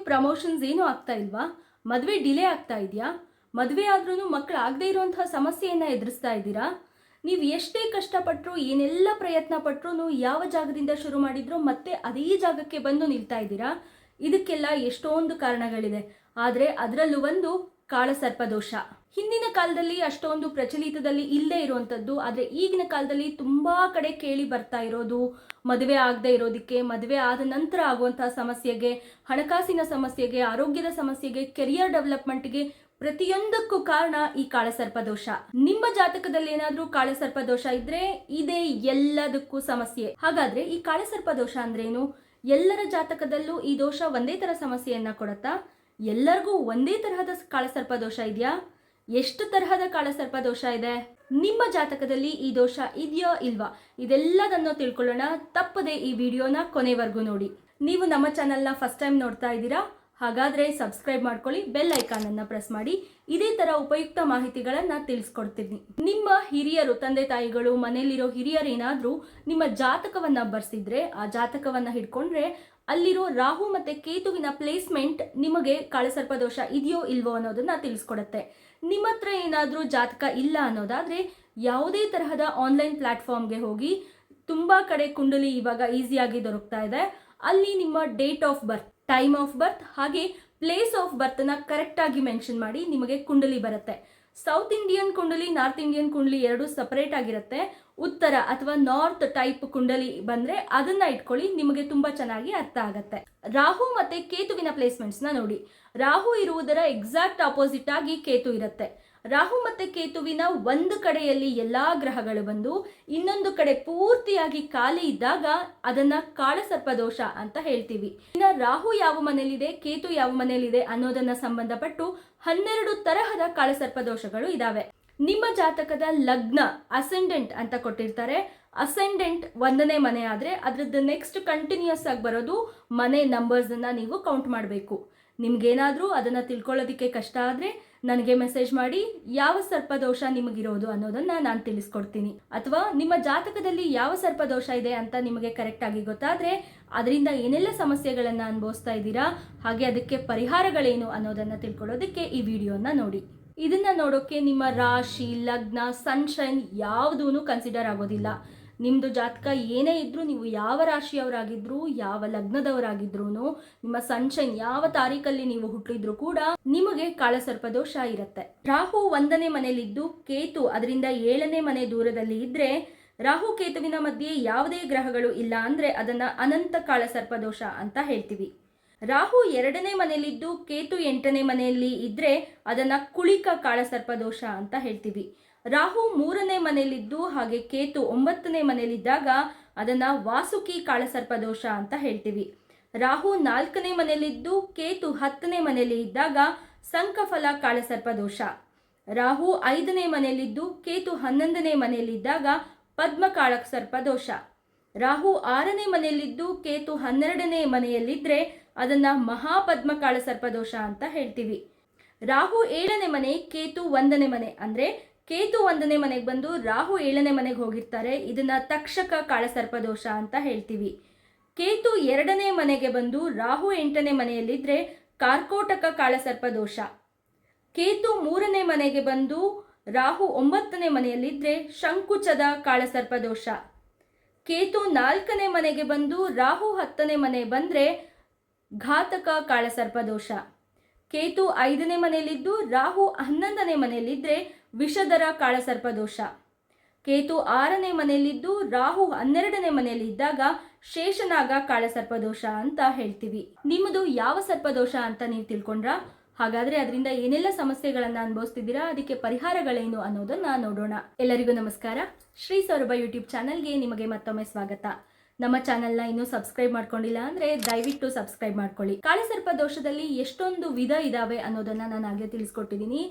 Promotions ಏನೂ ಆಗ್ತಾ ಇಲ್ವಾ? ಮದುವೆ ಡಿಲೇ ಆಗ್ತಾ ಇದೆಯಾ? ಮದುವೆ ಆದ್ರೂ ಮಕ್ಕಳು ಆಗದೇ ಇರುವಂತಹ ಸಮಸ್ಯೆಯನ್ನು ಎದುರಿಸ್ತಾ ಇದ್ದೀರಾ? ನೀವು ಎಷ್ಟೇ ಕಷ್ಟಪಟ್ಟರು, ಏನೆಲ್ಲ ಪ್ರಯತ್ನ ಪಟ್ಟರು, ಯಾವ ಜಾಗದಿಂದ ಶುರು ಮಾಡಿದ್ರೋ ಮತ್ತೆ ಅದೇ ಜಾಗಕ್ಕೆ ಬಂದು ನಿಲ್ತಾ ಇದ್ದೀರಾ? ಇದಕ್ಕೆಲ್ಲ ಎಷ್ಟೊಂದು ಕಾರಣಗಳಿದೆ. ಆದರೆ ಅದರಲ್ಲೂ ಒಂದು ಕಾಳಸರ್ಪದೋಷ. ಹಿಂದಿನ ಕಾಲದಲ್ಲಿ ಅಷ್ಟೊಂದು ಪ್ರಚಲಿತದಲ್ಲಿ ಇಲ್ಲದೆ ಇರುವಂಥದ್ದು, ಆದರೆ ಈಗಿನ ಕಾಲದಲ್ಲಿ ತುಂಬಾ ಕಡೆ ಕೇಳಿ ಬರ್ತಾ ಇರೋದು ಮದುವೆ ಆಗದೆ ಇರೋದಕ್ಕೆ, ಮದುವೆ ಆದ ನಂತರ ಆಗುವಂತಹ ಸಮಸ್ಯೆಗೆ, ಹಣಕಾಸಿನ ಸಮಸ್ಯೆಗೆ, ಆರೋಗ್ಯದ ಸಮಸ್ಯೆಗೆ, ಕೆರಿಯರ್ ಡೆವಲಪ್ಮೆಂಟ್ಗೆ, ಪ್ರತಿಯೊಂದಕ್ಕೂ ಕಾರಣ ಈ ಕಾಳಸರ್ಪದೋಷ. ನಿಮ್ಮ ಜಾತಕದಲ್ಲಿ ಏನಾದ್ರೂ ಕಾಳಸರ್ಪದೋಷ ಇದ್ರೆ ಇದೇ ಎಲ್ಲದಕ್ಕೂ ಸಮಸ್ಯೆ. ಹಾಗಾದ್ರೆ ಈ ಕಾಳಸರ್ಪದೋಷ ಅಂದ್ರೇನು? ಎಲ್ಲರ ಜಾತಕದಲ್ಲೂ ಈ ದೋಷ ಒಂದೇ ತರ ಸಮಸ್ಯೆಯನ್ನ ಕೊಡುತ್ತಾ? ಎಲ್ಲರಿಗೂ ಒಂದೇ ತರಹದ ಕಾಳಸರ್ಪದೋಷ ಇದೆಯಾ? ಎಷ್ಟು ತರಹದ ಕಾಳಸರ್ಪದೋಷ ಇದೆ? ನಿಮ್ಮ ಜಾತಕದಲ್ಲಿ ಈ ದೋಷ ಇದೆಯಾ ಇಲ್ವಾ? ಇದೆಲ್ಲದನ್ನು ತಿಳ್ಕೊಳ್ಳೋಣ. ತಪ್ಪದೆ ಈ ವಿಡಿಯೋನ ಕೊನೆವರೆಗೂ ನೋಡಿ. ನೀವು ನಮ್ಮ ಚಾನೆಲ್ನ ಫಸ್ಟ್ ಟೈಮ್ ನೋಡ್ತಾ ಇದ್ದೀರಾ? ಹಾಗಾದ್ರೆ ಸಬ್ಸ್ಕ್ರೈಬ್ ಮಾಡ್ಕೊಳ್ಳಿ, ಬೆಲ್ ಐಕಾನ್ ಅನ್ನ ಪ್ರೆಸ್ ಮಾಡಿ. ಇದೇ ತರ ಉಪಯುಕ್ತ ಮಾಹಿತಿಗಳನ್ನ ತಿಳಿಸ್ಕೊಡ್ತೀನಿ. ನಿಮ್ಮ ಹಿರಿಯರು, ತಂದೆ ತಾಯಿಗಳು, ಮನೆಯಲ್ಲಿರೋ ಹಿರಿಯರು ಏನಾದ್ರೂ ನಿಮ್ಮ ಜಾತಕವನ್ನ ಬರ್ಸಿದ್ರೆ, ಆ ಜಾತಕವನ್ನ ಹಿಡ್ಕೊಂಡ್ರೆ ಅಲ್ಲಿರೋ ರಾಹು ಮತ್ತೆ ಕೇತುವಿನ ಪ್ಲೇಸ್ಮೆಂಟ್ ನಿಮಗೆ ಕಾಳಸರ್ಪದೋಷ ಇದೆಯೋ ಇಲ್ವೋ ಅನ್ನೋದನ್ನ ತಿಳಿಸ್ಕೊಡುತ್ತೆ. ನಿಮ್ಮ ಹತ್ರ ಏನಾದ್ರೂ ಜಾತಕ ಇಲ್ಲ ಅನ್ನೋದಾದ್ರೆ ಯಾವುದೇ ತರಹದ ಆನ್ಲೈನ್ ಪ್ಲಾಟ್ಫಾರ್ಮ್ಗೆ ಹೋಗಿ, ತುಂಬಾ ಕಡೆ ಕುಂಡಲಿ ಇವಾಗ ಈಸಿಯಾಗಿ ದೊರಕ್ತಾ ಇದೆ. ಅಲ್ಲಿ ನಿಮ್ಮ date of birth, time of birth ಹಾಗೆ ಪ್ಲೇಸ್ ಆಫ್ ಬರ್ತ್ ನ ಕರೆಕ್ಟ್ ಆಗಿ ಮೆನ್ಷನ್ ಮಾಡಿ ನಿಮಗೆ ಕುಂಡಲಿ ಬರುತ್ತೆ. ಸೌತ್ ಇಂಡಿಯನ್ ಕುಂಡಲಿ, ನಾರ್ತ್ ಇಂಡಿಯನ್ ಕುಂಡಲಿ ಎರಡು ಸಪರೇಟ್ ಆಗಿರುತ್ತೆ. ಉತ್ತರ ಅಥವಾ ನಾರ್ತ್ ಟೈಪ್ ಕುಂಡಲಿ ಬಂದ್ರೆ ಅದನ್ನ ಇಟ್ಕೊಳ್ಳಿ, ನಿಮಗೆ ತುಂಬಾ ಚೆನ್ನಾಗಿ ಅರ್ಥ ಆಗತ್ತೆ. ರಾಹು ಮತ್ತೆ ಕೇತುವಿನ ಪ್ಲೇಸ್ಮೆಂಟ್ಸ್ ನ ನೋಡಿ. ರಾಹು ಇರುವುದರ ಎಕ್ಸಾಕ್ಟ್ ಆಪೋಸಿಟ್ ಆಗಿ ಕೇತು ಇರುತ್ತೆ. ರಾಹು ಮತ್ತೆ ಕೇತುವಿನ ಒಂದು ಕಡೆಯಲ್ಲಿ ಎಲ್ಲಾ ಗ್ರಹಗಳು ಬಂದು ಇನ್ನೊಂದು ಕಡೆ ಪೂರ್ತಿಯಾಗಿ ಖಾಲಿ ಇದ್ದಾಗ ಅದನ್ನ ಕಾಳಸರ್ಪದೋಷ ಅಂತ ಹೇಳ್ತೀವಿ. ಇನ್ನ ರಾಹು ಯಾವ ಮನೆಯಲ್ಲಿದೆ, ಕೇತು ಯಾವ ಮನೆಯಲ್ಲಿದೆ ಅನ್ನೋದನ್ನ ಸಂಬಂಧಪಟ್ಟು 12 ತರಹದ ಕಾಳಸರ್ಪದೋಷಗಳು ಇದಾವೆ. ನಿಮ್ಮ ಜಾತಕದ ಲಗ್ನ ಅಸೆಂಡೆಂಟ್ ಅಂತ ಕೊಟ್ಟಿರ್ತಾರೆ. ಅಸೆಂಡೆಂಟ್ 1ನೇ ಮನೆ ಆದ್ರೆ ಅದ್ರದ್ದು ನೆಕ್ಸ್ಟ್ ಕಂಟಿನ್ಯೂಸ್ ಆಗಿ ಬರೋದು ಮನೆ ನಂಬರ್ಸ್ ಅನ್ನ ನೀವು ಕೌಂಟ್ ಮಾಡಬೇಕು. ನಿಮ್ಗೇನಾದ್ರೂ ಅದನ್ನ ತಿಳ್ಕೊಳ್ಳೋದಿಕ್ಕೆ ಕಷ್ಟ ಆದ್ರೆ ನನಗೆ ಮೆಸೇಜ್ ಮಾಡಿ, ಯಾವ ಸರ್ಪದೋಷ ನಿಮಗಿರೋದು ಅನ್ನೋದನ್ನ ನಾನು ತಿಳಿಸ್ಕೊಡ್ತೀನಿ. ಅಥವಾ ನಿಮ್ಮ ಜಾತಕದಲ್ಲಿ ಯಾವ ಸರ್ಪದೋಷ ಇದೆ ಅಂತ ನಿಮಗೆ ಕರೆಕ್ಟ್ ಆಗಿ ಗೊತ್ತಾದ್ರೆ ಅದರಿಂದ ಏನೆಲ್ಲ ಸಮಸ್ಯೆಗಳನ್ನ ಅನುಭವಿಸ್ತಾ ಇದ್ದೀರಾ, ಹಾಗೆ ಅದಕ್ಕೆ ಪರಿಹಾರಗಳೇನು ಅನ್ನೋದನ್ನ ತಿಳ್ಕೊಳ್ಳೋದಕ್ಕೆ ಈ ವಿಡಿಯೋನ ನೋಡಿ. ಇದನ್ನ ನೋಡೋಕೆ ನಿಮ್ಮ ರಾಶಿ, ಲಗ್ನ, ಸನ್ಶೈನ್ ಯಾವುದೂ ಕನ್ಸಿಡರ್ ಆಗೋದಿಲ್ಲ. ನಿಮ್ದು ಜಾತಕ ಏನೇ ಇದ್ರೂ, ನೀವು ಯಾವ ರಾಶಿಯವರಾಗಿದ್ರು, ಯಾವ ಲಗ್ನದವರಾಗಿದ್ರು, ನಿಮ್ಮ ಸನ್ಶೈನ್ ಯಾವ ತಾರೀಕಲ್ಲಿ ನೀವು ಹುಟ್ಟಿದ್ರು ಕೂಡ ನಿಮಗೆ ಕಾಳಸರ್ಪದೋಷ ಇರುತ್ತೆ. ರಾಹು 1ನೇ ಮನೆಯಲ್ಲಿದ್ದು ಕೇತು ಅದರಿಂದ 7ನೇ ಮನೆ ದೂರದಲ್ಲಿ ಇದ್ರೆ, ರಾಹು ಕೇತುವಿನ ಮಧ್ಯೆ ಯಾವುದೇ ಗ್ರಹಗಳು ಇಲ್ಲ ಅಂದ್ರೆ ಅದನ್ನ ಅನಂತ ಕಾಳಸರ್ಪದೋಷ ಅಂತ ಹೇಳ್ತೀವಿ. ರಾಹು 2ನೇ ಮನೆಯಲ್ಲಿದ್ದು ಕೇತು 8ನೇ ಮನೆಯಲ್ಲಿ ಇದ್ರೆ ಅದನ್ನ ಕುಳಿಕ ಕಾಳಸರ್ಪದೋಷ ಅಂತ ಹೇಳ್ತೀವಿ. ರಾಹು 3ನೇ ಮನೆಯಲ್ಲಿದ್ದು ಹಾಗೆ ಕೇತು 9ನೇ ಮನೆಯಲ್ಲಿದ್ದಾಗ ಅದನ್ನ ವಾಸುಕಿ ಕಾಳಸರ್ಪದೋಷ ಅಂತ ಹೇಳ್ತೀವಿ. ರಾಹು 4ನೇ ಮನೆಯಲ್ಲಿದ್ದು ಕೇತು 10ನೇ ಮನೆಯಲ್ಲಿ ಇದ್ದಾಗ ಸಂಕಫಲ ಕಾಳಸರ್ಪದೋಷ. ರಾಹು 5ನೇ ಮನೆಯಲ್ಲಿದ್ದು ಕೇತು 11ನೇ ಮನೆಯಲ್ಲಿದ್ದಾಗ ಪದ್ಮ ಕಾಳಸರ್ಪದೋಷ. ರಾಹು 6ನೇ ಮನೆಯಲ್ಲಿದ್ದು ಕೇತು 12ನೇ ಮನೆಯಲ್ಲಿದ್ರೆ ಅದನ್ನ ಮಹಾಪದ್ಮ ಕಾಳಸರ್ಪದೋಷ ಅಂತ ಹೇಳ್ತೀವಿ. ರಾಹು 7ನೇ ಮನೆ, ಕೇತು 1ನೇ ಮನೆ ಅಂದ್ರೆ ಕೇತು 1ನೇ ಮನೆಗೆ ಬಂದು ರಾಹು 7ನೇ ಮನೆಗೆ ಹೋಗಿರ್ತಾರೆ. ಇದನ್ನ ತಕ್ಷಕ ಕಾಳಸರ್ಪದೋಷ ಅಂತ ಹೇಳ್ತೀವಿ. ಕೇತು 2ನೇ ಮನೆಗೆ ಬಂದು ರಾಹು 8ನೇ ಮನೆಯಲ್ಲಿದ್ರೆ ಕಾರ್ಕೋಟಕ ಕಾಳಸರ್ಪದೋಷ. ಕೇತು 3ನೇ ಮನೆಗೆ ಬಂದು ರಾಹು 9ನೇ ಮನೆಯಲ್ಲಿದ್ರೆ ಶಂಕುಚದ ಕಾಳಸರ್ಪದೋಷ. ಕೇತು 4ನೇ ಮನೆಗೆ ಬಂದು ರಾಹು 10ನೇ ಮನೆ ಬಂದ್ರೆ ಘಾತಕ ಕಾಳಸರ್ಪದೋಷ. ಕೇತು 5ನೇ ಮನೆಯಲ್ಲಿದ್ದು ರಾಹು 11ನೇ ಮನೆಯಲ್ಲಿದ್ರೆ ವಿಷಧರ ಕಾಳಸರ್ಪದೋಷ. ಕೇತು 6ನೇ ಮನೆಯಲ್ಲಿದ್ದು ರಾಹು 12ನೇ ಮನೆಯಲ್ಲಿ ಇದ್ದಾಗ ಶೇಷನಾಗ ಕಾಳಸರ್ಪದೋಷ ಅಂತ ಹೇಳ್ತೀವಿ. ನಿಮ್ಮದು ಯಾವ ಸರ್ಪದೋಷ ಅಂತ ನೀವು ತಿಳ್ಕೊಂಡ್ರಾ? ಹಾಗಾದ್ರೆ ಅದರಿಂದ ಏನೆಲ್ಲ ಸಮಸ್ಯೆಗಳನ್ನ ಅನುಭವಿಸ್ತಿದ್ದೀರಾ, ಅದಕ್ಕೆ ಪರಿಹಾರಗಳೇನು ಅನ್ನೋದನ್ನ ನೋಡೋಣ. ಎಲ್ಲರಿಗೂ ನಮಸ್ಕಾರ. ಶ್ರೀ ಸೌರಭ ಯೂಟ್ಯೂಬ್ ಚಾನಲ್ಗೆ ನಿಮಗೆ ಮತ್ತೊಮ್ಮೆ ಸ್ವಾಗತ. ನಮ್ಮ ಚಾನೆಲ್ನ ಇನ್ನೂ ಸಬ್ಸ್ಕ್ರೈಬ್ ಮಾಡ್ಕೊಂಡಿಲ್ಲ ಅಂದ್ರೆ ದಯವಿಟ್ಟು ಸಬ್ಸ್ಕ್ರೈಬ್ ಮಾಡ್ಕೊಳ್ಳಿ. ಕಾಳಸರ್ಪ ದೋಷದಲ್ಲಿ ಎಷ್ಟೊಂದು ವಿಧ ಇದಾವೆ ಅನ್ನೋದನ್ನ ನಾನು ಹಾಗೆ ತಿಳಿಸ್ಕೊಟ್ಟಿದ್ದೀನಿ.